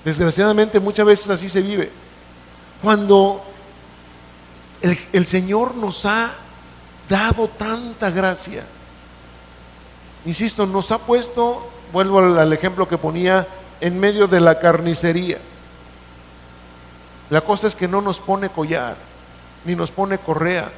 Desgraciadamente muchas veces así se vive. Cuando el Señor nos ha dado tanta gracia, insisto, nos ha puesto, vuelvo al ejemplo que ponía, en medio de la carnicería. La cosa es que no nos pone collar, ni nos pone correa.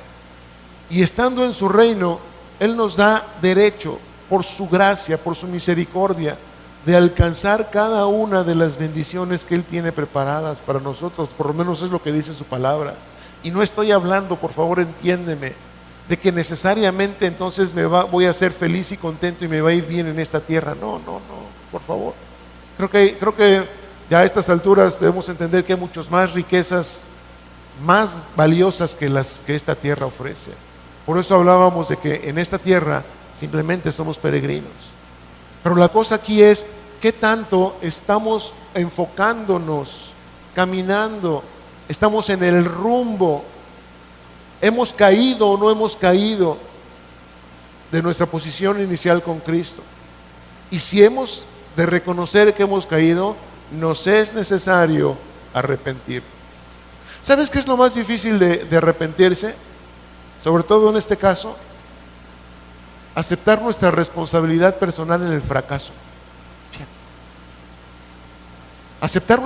Y estando en su reino, Él nos da derecho, por su gracia, por su misericordia, de alcanzar cada una de las bendiciones que Él tiene preparadas para nosotros. Por lo menos es lo que dice su palabra. Y no estoy hablando, por favor entiéndeme, de que necesariamente entonces voy a ser feliz y contento y me va a ir bien en esta tierra. No, por favor. Creo que ya a estas alturas debemos entender que hay muchas más riquezas más valiosas que las que esta tierra ofrece. Por eso hablábamos de que en esta tierra simplemente somos peregrinos. Pero la cosa aquí es qué tanto estamos enfocándonos, caminando, estamos en el rumbo. ¿Hemos caído o no hemos caído de nuestra posición inicial con Cristo? Y si hemos de reconocer que hemos caído, nos es necesario arrepentir. ¿Sabes qué es lo más difícil de arrepentirse? Sobre todo en este caso, aceptar nuestra responsabilidad personal en el fracaso. Fíjate. Aceptar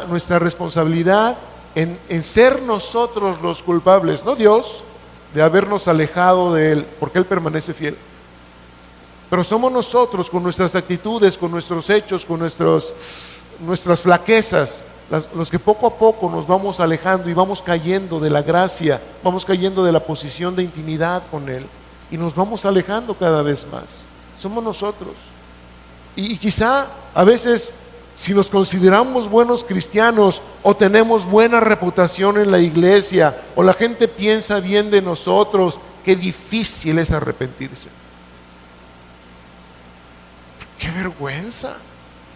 nuestra responsabilidad en ser nosotros los culpables, no Dios, de habernos alejado de Él, porque Él permanece fiel. Pero somos nosotros con nuestras actitudes, con nuestros hechos, con nuestras flaquezas, los que poco a poco nos vamos alejando y vamos cayendo de la gracia, vamos cayendo de la posición de intimidad con Él y nos vamos alejando cada vez más. Somos nosotros. Y quizá a veces, si nos consideramos buenos cristianos o tenemos buena reputación en la iglesia o la gente piensa bien de nosotros, qué difícil es arrepentirse. ¡Qué vergüenza!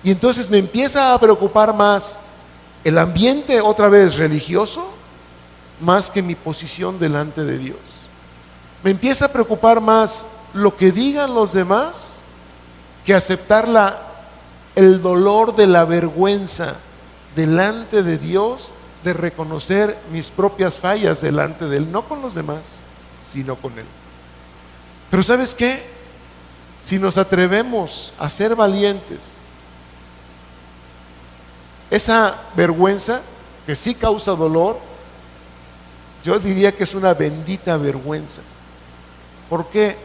Y entonces me empieza a preocupar más el ambiente, otra vez religioso, más que mi posición delante de Dios. Me empieza a preocupar más lo que digan los demás que aceptar el dolor de la vergüenza delante de Dios, de reconocer mis propias fallas delante de Él, no con los demás, sino con Él. Pero ¿sabes qué? Si nos atrevemos a ser valientes, esa vergüenza que sí causa dolor, yo diría que es una bendita vergüenza. ¿Por qué?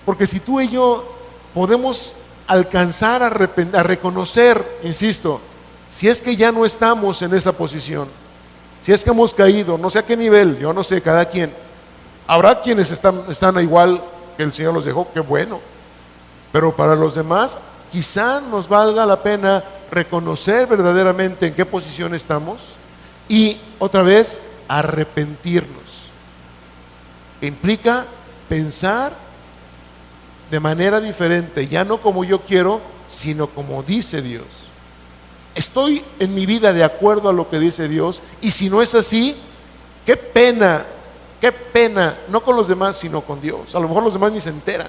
Porque si tú y yo podemos alcanzar a reconocer, insisto, si es que ya no estamos en esa posición, si es que hemos caído, no sé a qué nivel, yo no sé, cada quien. Habrá quienes están igual que el Señor los dejó, qué bueno. Pero para los demás, quizá nos valga la pena reconocer verdaderamente en qué posición estamos y otra vez arrepentirnos. Implica pensar de manera diferente, ya no como yo quiero, sino como dice Dios. Estoy en mi vida de acuerdo a lo que dice Dios, y si no es así, qué pena, no con los demás, sino con Dios. A lo mejor los demás ni se enteran.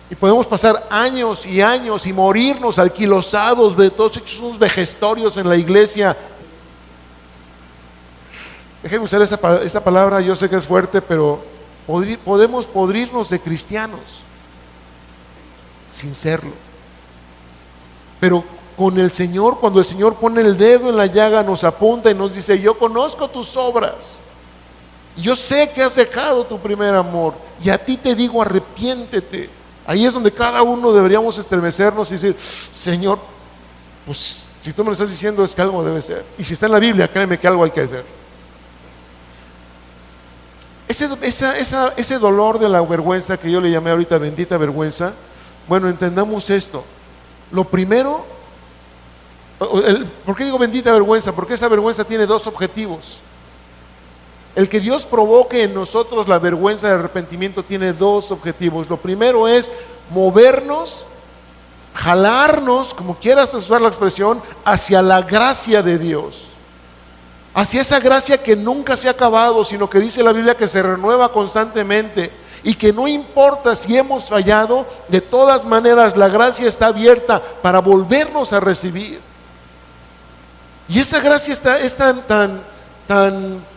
Y podemos pasar años y años y morirnos alquilosados de todos hechos unos vejestorios en la iglesia. Déjenme usar esta palabra, yo sé que es fuerte, pero podemos podrirnos de cristianos sin serlo. Pero con el Señor, cuando el Señor pone el dedo en la llaga, nos apunta y nos dice: yo conozco tus obras, yo sé que has dejado tu primer amor, y a ti te digo, arrepiéntete. Ahí es donde cada uno deberíamos estremecernos y decir: Señor, pues si tú me lo estás diciendo, es que algo debe ser. Y si está en la Biblia, créeme que algo hay que hacer. Ese dolor de la vergüenza, que yo le llamé ahorita bendita vergüenza, bueno, entendamos esto. Lo primero, ¿por qué digo bendita vergüenza? Porque esa vergüenza tiene dos objetivos. El que Dios provoque en nosotros la vergüenza de arrepentimiento tiene dos objetivos. Lo primero es movernos, jalarnos, como quieras usar la expresión, hacia la gracia de Dios. Hacia esa gracia que nunca se ha acabado, sino que dice la Biblia que se renueva constantemente, y que no importa si hemos fallado, de todas maneras la gracia está abierta para volvernos a recibir. Y esa gracia es tan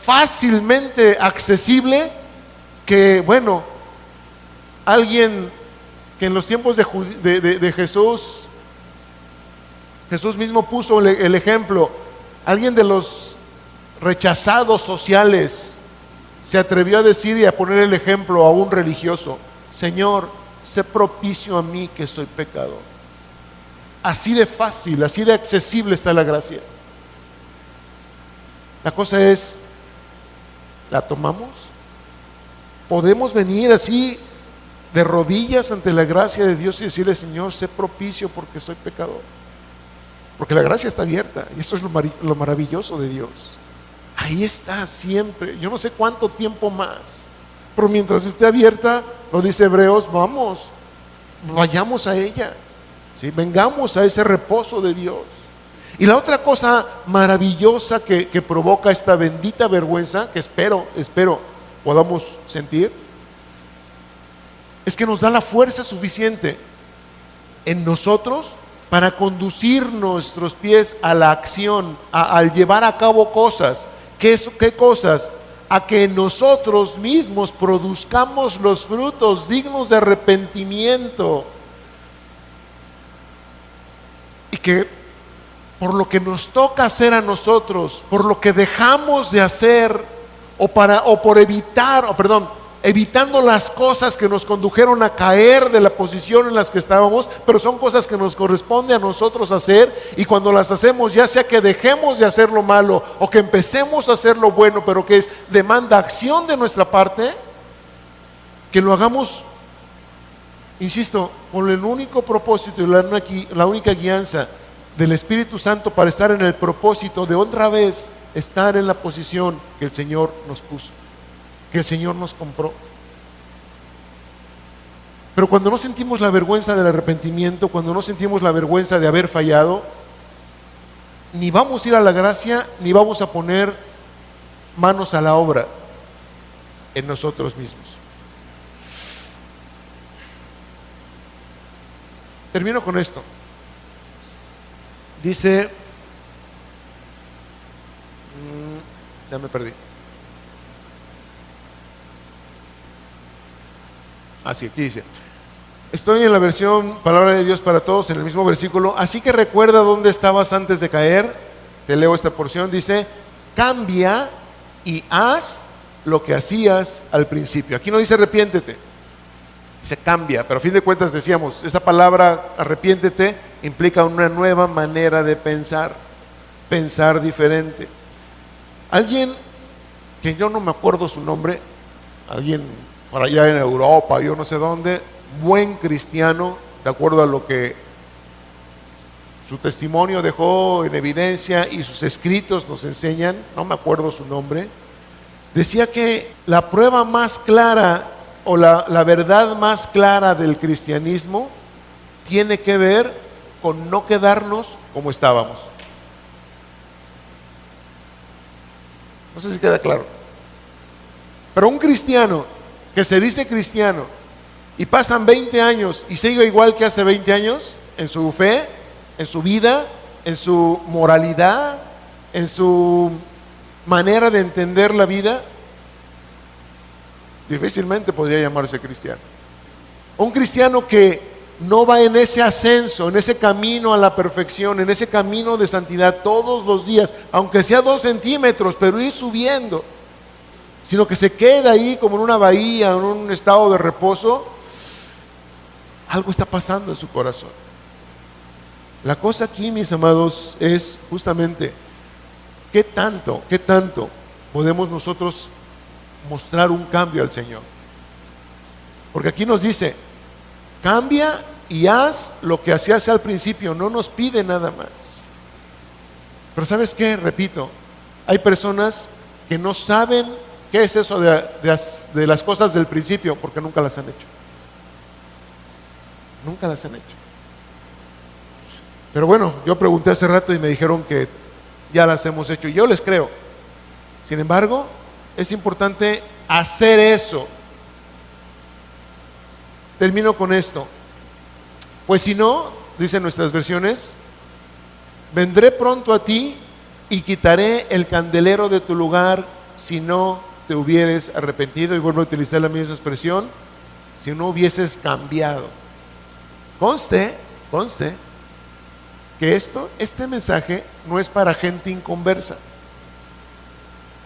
fácilmente accesible que, bueno, alguien que en los tiempos de Jesús mismo puso el ejemplo, alguien de los rechazados sociales se atrevió a decir y a poner el ejemplo a un religioso: Señor, sé propicio a mí que soy pecador. Así de fácil, así de accesible está la gracia. La cosa es, ¿la tomamos? ¿Podemos venir así de rodillas ante la gracia de Dios y decirle: Señor, sé propicio porque soy pecador? Porque la gracia está abierta, y eso es lo maravilloso de Dios. Ahí está siempre. Yo no sé cuánto tiempo más, pero mientras esté abierta, lo dice Hebreos, vayamos a ella, ¿sí? Vengamos a ese reposo de Dios. Y la otra cosa maravillosa que provoca esta bendita vergüenza, que espero podamos sentir, es que nos da la fuerza suficiente en nosotros para conducir nuestros pies a la acción, al llevar a cabo cosas. ¿Qué cosas? A que nosotros mismos produzcamos los frutos dignos de arrepentimiento, y que por lo que nos toca hacer a nosotros, por lo que dejamos de hacer, evitando las cosas que nos condujeron a caer de la posición en las que estábamos, pero son cosas que nos corresponde a nosotros hacer, y cuando las hacemos, ya sea que dejemos de hacer lo malo o que empecemos a hacer lo bueno, pero que demanda acción de nuestra parte, que lo hagamos, insisto, con el único propósito y la única guianza del Espíritu Santo, para estar en el propósito de otra vez estar en la posición que el Señor nos puso, que el Señor nos compró. Pero cuando no sentimos la vergüenza del arrepentimiento, cuando no sentimos la vergüenza de haber fallado, ni vamos a ir a la gracia, ni vamos a poner manos a la obra en nosotros mismos. Termino con esto. Dice, ya me perdí. Así, aquí dice, estoy en la versión Palabra de Dios para Todos, en el mismo versículo. Así que recuerda dónde estabas antes de caer. Te leo esta porción, dice: cambia y haz lo que hacías al principio. Aquí no dice arrepiéntete, dice cambia, pero a fin de cuentas decíamos, esa palabra arrepiéntete implica una nueva manera de pensar diferente. Alguien que yo no me acuerdo su nombre, alguien por allá en Europa, yo no sé dónde, buen cristiano, de acuerdo a lo que su testimonio dejó en evidencia y sus escritos nos enseñan, no me acuerdo su nombre, decía que la prueba más clara o la verdad más clara del cristianismo tiene que ver con no quedarnos como estábamos. No sé si queda claro. Pero un cristiano que se dice cristiano y pasan 20 años y sigue igual que hace 20 años en su fe, en su vida, en su moralidad, en su manera de entender la vida, difícilmente podría llamarse cristiano. Un cristiano que no va en ese ascenso, en ese camino a la perfección, en ese camino de santidad todos los días, aunque sea 2 centímetros, pero ir subiendo, sino que se queda ahí como en una bahía, en un estado de reposo, algo está pasando en su corazón. La cosa aquí, mis amados, es justamente qué tanto podemos nosotros mostrar un cambio al Señor. Porque aquí nos dice, cambia y haz lo que hacías al principio, no nos pide nada más. Pero ¿sabes qué? Repito, hay personas que no saben qué es eso de las cosas del principio porque nunca las han hecho. Nunca las han hecho. Pero bueno, yo pregunté hace rato y me dijeron que ya las hemos hecho y yo les creo. Sin embargo, es importante hacer eso. Termino con esto. Pues si no, dicen nuestras versiones, vendré pronto a ti y quitaré el candelero de tu lugar si no te hubieres arrepentido. Y vuelvo a utilizar la misma expresión, si no hubieses cambiado. Conste que este mensaje no es para gente inconversa.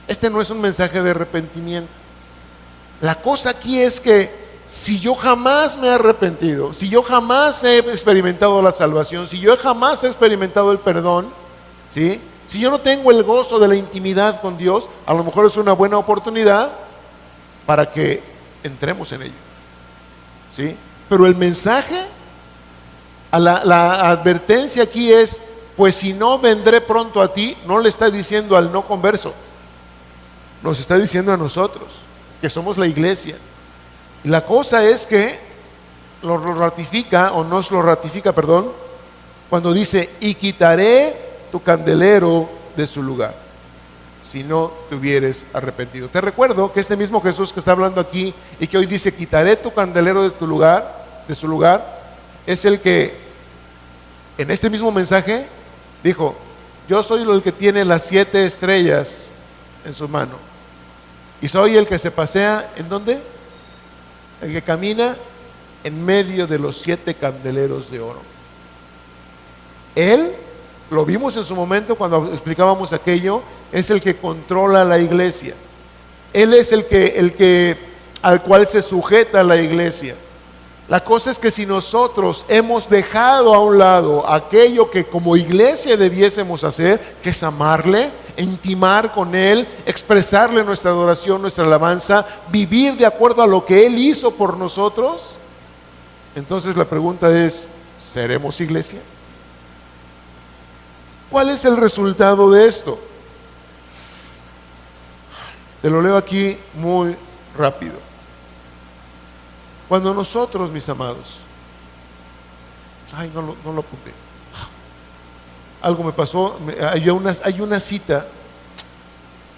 Este no es un mensaje de arrepentimiento. La cosa aquí es que si yo jamás me he arrepentido, si yo jamás he experimentado la salvación, si yo jamás he experimentado el perdón, ¿sí? Si yo no tengo el gozo de la intimidad con Dios, a lo mejor es una buena oportunidad para que entremos en ello, ¿sí? Pero el mensaje, la advertencia aquí es, pues si no vendré pronto a ti, no le está diciendo al no converso, nos está diciendo a nosotros, que somos la iglesia. Y la cosa es que lo ratifica, o nos lo ratifica, perdón, cuando dice, y quitaré tu candelero de su lugar, si no te hubieres arrepentido. Te recuerdo que este mismo Jesús que está hablando aquí, y que hoy dice, quitaré tu candelero de su lugar, es el que, en este mismo mensaje, dijo, yo soy el que tiene las 7 estrellas en su mano, y soy el que se pasea, ¿en dónde? El que camina en medio de los 7 candeleros de oro. Él, lo vimos en su momento cuando explicábamos aquello, es el que controla la iglesia. Él es el que al cual se sujeta la iglesia. La cosa es que si nosotros hemos dejado a un lado aquello que como iglesia debiésemos hacer, que es amarle, intimar con Él, expresarle nuestra adoración, nuestra alabanza, vivir de acuerdo a lo que Él hizo por nosotros, entonces la pregunta es, ¿seremos iglesia? ¿Cuál es el resultado de esto? Te lo leo aquí muy rápido. Cuando nosotros, mis amados, no lo apunté. Algo me pasó, hay una cita,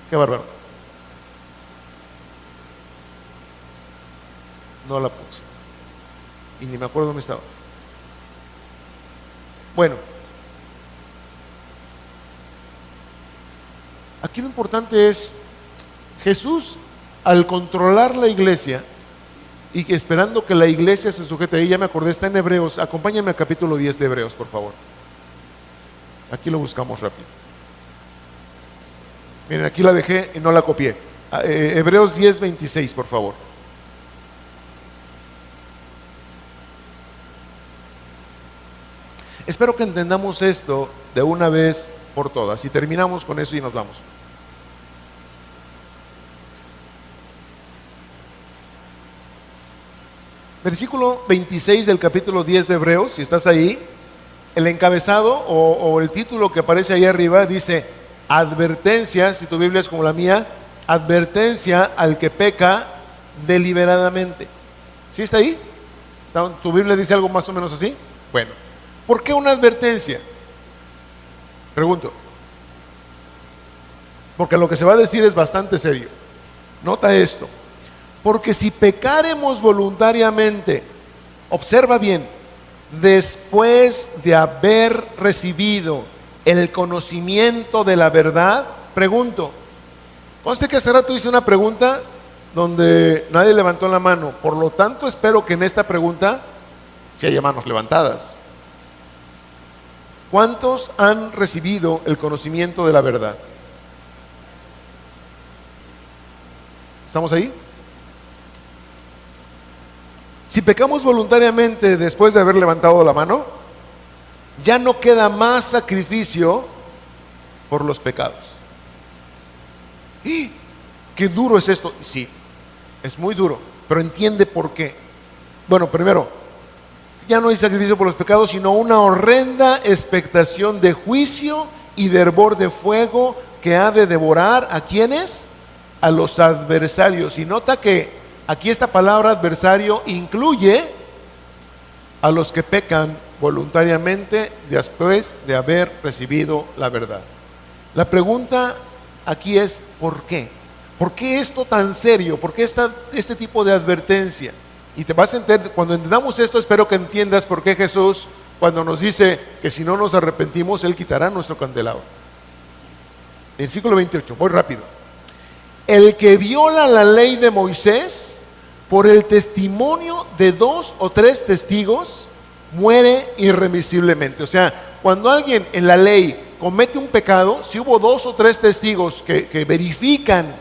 qué bárbaro. No la puse. Y ni me acuerdo dónde estaba. Bueno, aquí lo importante es, Jesús, al controlar la iglesia, y que esperando que la iglesia se sujete a ella, me acordé, está en Hebreos, acompáñame al capítulo 10 de Hebreos, por favor. Aquí lo buscamos rápido. Miren, aquí la dejé y no la copié. Hebreos 10, 26, por favor. Espero que entendamos esto de una vez por todas. Y terminamos con eso y nos vamos. Versículo 26 del capítulo 10 de Hebreos, si estás ahí, el encabezado o el título que aparece ahí arriba dice, advertencia, si tu Biblia es como la mía, advertencia al que peca deliberadamente. ¿Sí está ahí? ¿Tu Biblia dice algo más o menos así? Bueno, ¿por qué una advertencia? Pregunto. Porque lo que se va a decir es bastante serio. Nota esto. Porque si pecaremos voluntariamente, observa bien, después de haber recibido el conocimiento de la verdad, pregunto, conste que hace rato hice una pregunta donde nadie levantó la mano, por lo tanto espero que en esta pregunta si haya manos levantadas. ¿Cuántos han recibido el conocimiento de la verdad? ¿Estamos ahí? Si pecamos voluntariamente después de haber levantado la mano, ya no queda más sacrificio por los pecados. ¡Y! ¡Qué duro es esto! Sí, es muy duro, pero entiende por qué. Bueno, primero, ya no hay sacrificio por los pecados, sino una horrenda expectación de juicio y de hervor de fuego que ha de devorar ¿a quiénes? A los adversarios. Y nota que aquí esta palabra adversario incluye a los que pecan voluntariamente después de haber recibido la verdad. La pregunta aquí es ¿por qué? ¿Por qué esto tan serio? ¿Por qué este tipo de advertencia? Y te vas a entender, cuando entendamos esto, espero que entiendas por qué Jesús, cuando nos dice que si no nos arrepentimos, Él quitará nuestro candelabro. Versículo 28, voy rápido. El que viola la ley de Moisés, por el testimonio de 2 o 3 testigos, muere irremisiblemente. O sea, cuando alguien en la ley comete un pecado, si hubo 2 o 3 testigos que verifican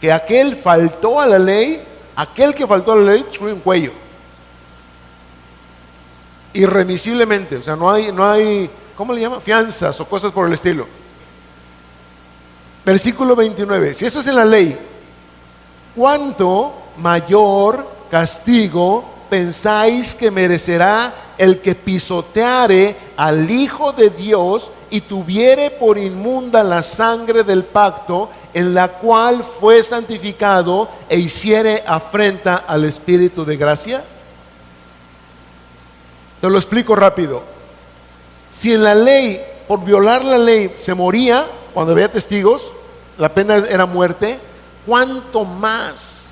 que aquel faltó a la ley, aquel que faltó a la ley sube un cuello. Irremisiblemente, o sea, no hay, ¿cómo le llaman? Fianzas o cosas por el estilo. Versículo 29, si eso es en la ley, ¿cuánto mayor castigo pensáis que merecerá el que pisoteare al Hijo de Dios y tuviere por inmunda la sangre del pacto en la cual fue santificado e hiciere afrenta al Espíritu de gracia? Te lo explico rápido. Si en la ley, por violar la ley, se moría cuando había testigos, la pena era muerte, ¿cuánto más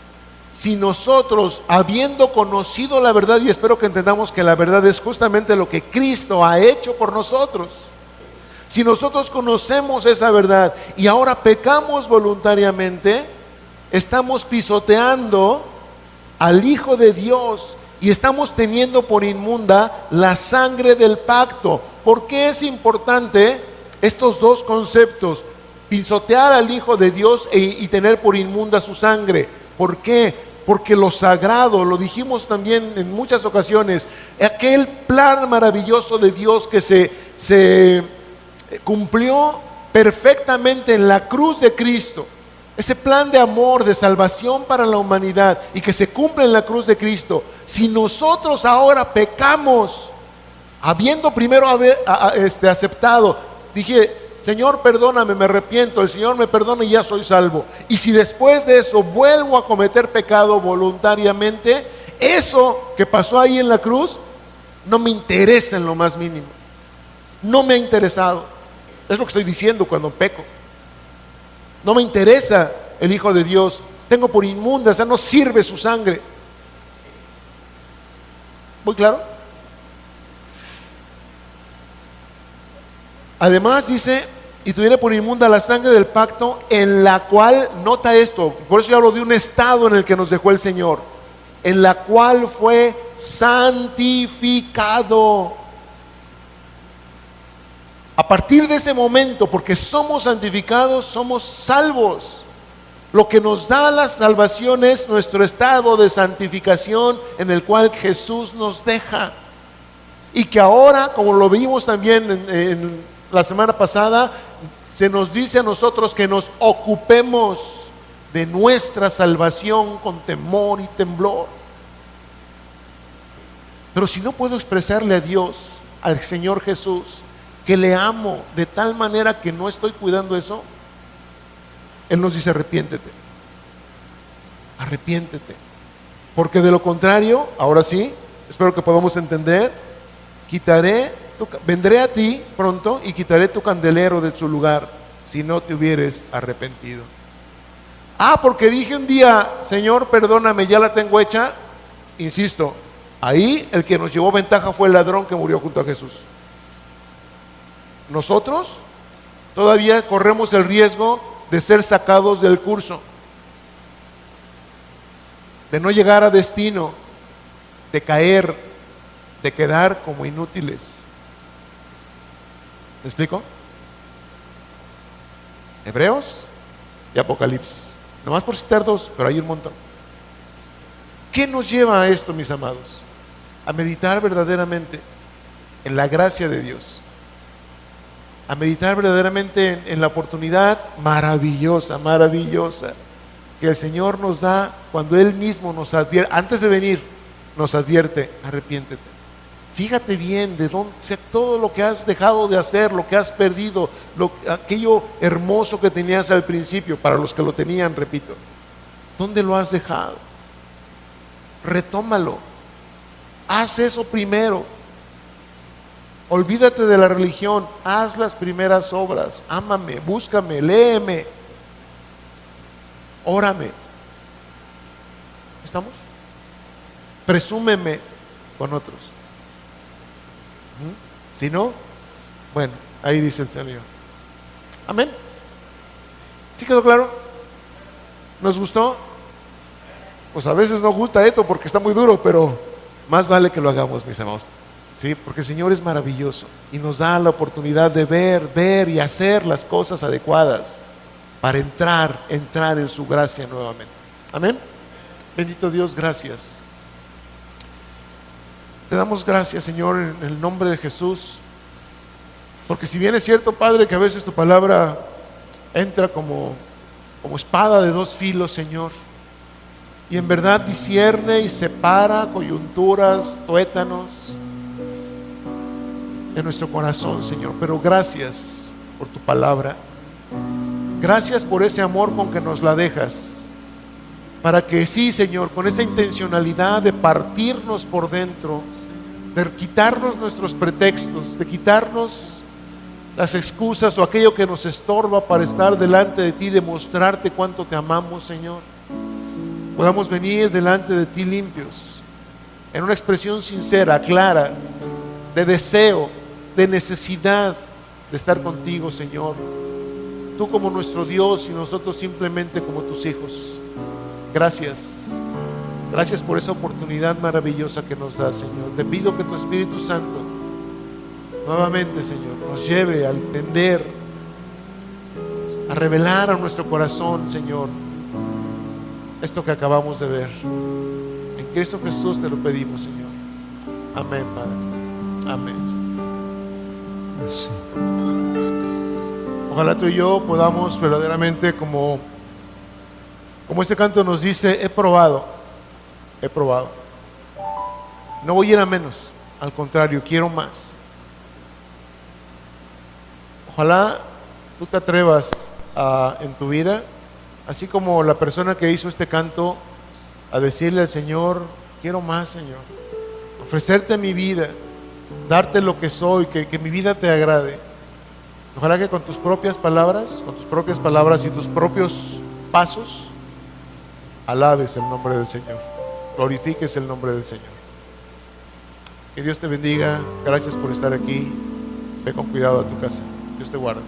si nosotros, habiendo conocido la verdad, y espero que entendamos que la verdad es justamente lo que Cristo ha hecho por nosotros, si nosotros conocemos esa verdad y ahora pecamos voluntariamente, estamos pisoteando al Hijo de Dios y estamos teniendo por inmunda la sangre del pacto? ¿Por qué es importante estos dos conceptos? Pisotear al Hijo de Dios y tener por inmunda su sangre. ¿Por qué? Porque lo sagrado, lo dijimos también en muchas ocasiones, aquel plan maravilloso de Dios que se cumplió perfectamente en la cruz de Cristo, ese plan de amor, de salvación para la humanidad y que se cumple en la cruz de Cristo. Si nosotros ahora pecamos, habiendo primero aceptado, dije, Señor, perdóname, me arrepiento, el Señor me perdona y ya soy salvo. Y si después de eso vuelvo a cometer pecado voluntariamente, eso que pasó ahí en la cruz no me interesa en lo más mínimo. No me ha interesado. Es lo que estoy diciendo cuando peco. No me interesa el Hijo de Dios. Tengo por inmunda, o sea, no sirve su sangre. ¿Muy claro? Además dice, y tuviera por inmunda la sangre del pacto en la cual, nota esto, por eso yo hablo de un estado en el que nos dejó el Señor, en la cual fue santificado. A partir de ese momento, porque somos santificados, somos salvos. Lo que nos da la salvación es nuestro estado de santificación en el cual Jesús nos deja. Y que ahora, como lo vimos también en la semana pasada, se nos dice a nosotros que nos ocupemos de nuestra salvación con temor y temblor. Pero si no puedo expresarle a Dios, al Señor Jesús, que le amo de tal manera que no estoy cuidando eso, Él nos dice arrepiéntete, porque de lo contrario, ahora sí, espero que podamos entender, vendré a ti pronto y quitaré tu candelero de su lugar si no te hubieres arrepentido. Porque dije un día, Señor, perdóname, ya la tengo hecha. Insisto, ahí el que nos llevó ventaja fue el ladrón que murió junto a Jesús. Nosotros todavía corremos el riesgo de ser sacados del curso, de no llegar a destino, de caer, de quedar como inútiles. ¿Me explico? Hebreos y Apocalipsis. Nomás por citar dos, pero hay un montón. ¿Qué nos lleva a esto, mis amados? A meditar verdaderamente en la gracia de Dios. A meditar verdaderamente en la oportunidad maravillosa, maravillosa, que el Señor nos da cuando Él mismo nos advierte, antes de venir, nos advierte: arrepiéntete. Fíjate bien de dónde, todo lo que has dejado de hacer, lo que has perdido, aquello hermoso que tenías al principio, para los que lo tenían, repito, ¿dónde lo has dejado? Retómalo. Haz eso primero. Olvídate de la religión, haz las primeras obras. Ámame, búscame, léeme, órame. ¿Estamos? Presúmeme con otros. Si no, bueno, ahí dice el Señor. Amén. ¿Sí quedó claro? ¿Nos gustó? Pues a veces no gusta esto porque está muy duro, pero más vale que lo hagamos, mis amados. Sí, porque el Señor es maravilloso y nos da la oportunidad de ver y hacer las cosas adecuadas para entrar en su gracia nuevamente. Amén. Bendito Dios, gracias. Te damos gracias, Señor, en el nombre de Jesús, porque si bien es cierto, Padre, que a veces tu palabra entra como espada de dos filos, Señor, y en verdad discierne y separa coyunturas, tuétanos en nuestro corazón, Señor. Pero gracias por tu palabra, gracias por ese amor con que nos la dejas, para que sí, Señor, con esa intencionalidad de partirnos por dentro, de quitarnos nuestros pretextos, de quitarnos las excusas o aquello que nos estorba para estar delante de ti, demostrarte cuánto te amamos, Señor, podamos venir delante de ti limpios, en una expresión sincera, clara, de deseo, de necesidad de estar contigo, Señor, tú como nuestro Dios y nosotros simplemente como tus hijos. Gracias por esa oportunidad maravillosa que nos das, Señor. Te pido que tu Espíritu Santo nuevamente, Señor, nos lleve a entender, a revelar a nuestro corazón, Señor, esto que acabamos de ver. En Cristo Jesús te lo pedimos, Señor. Amén, Padre. Amén, Señor. Sí. Ojalá tú y yo podamos verdaderamente, como este canto nos dice, he probado. No voy a ir a menos, al contrario, quiero más. Ojalá tú te atrevas en tu vida, así como la persona que hizo este canto, a decirle al Señor: quiero más, Señor, ofrecerte mi vida, darte lo que soy, que mi vida te agrade. Ojalá que con tus propias palabras y tus propios pasos, alabes el nombre del Señor, glorifiques el nombre del Señor. Que Dios te bendiga. Gracias por estar aquí. Ve con cuidado a tu casa. Dios te guarde.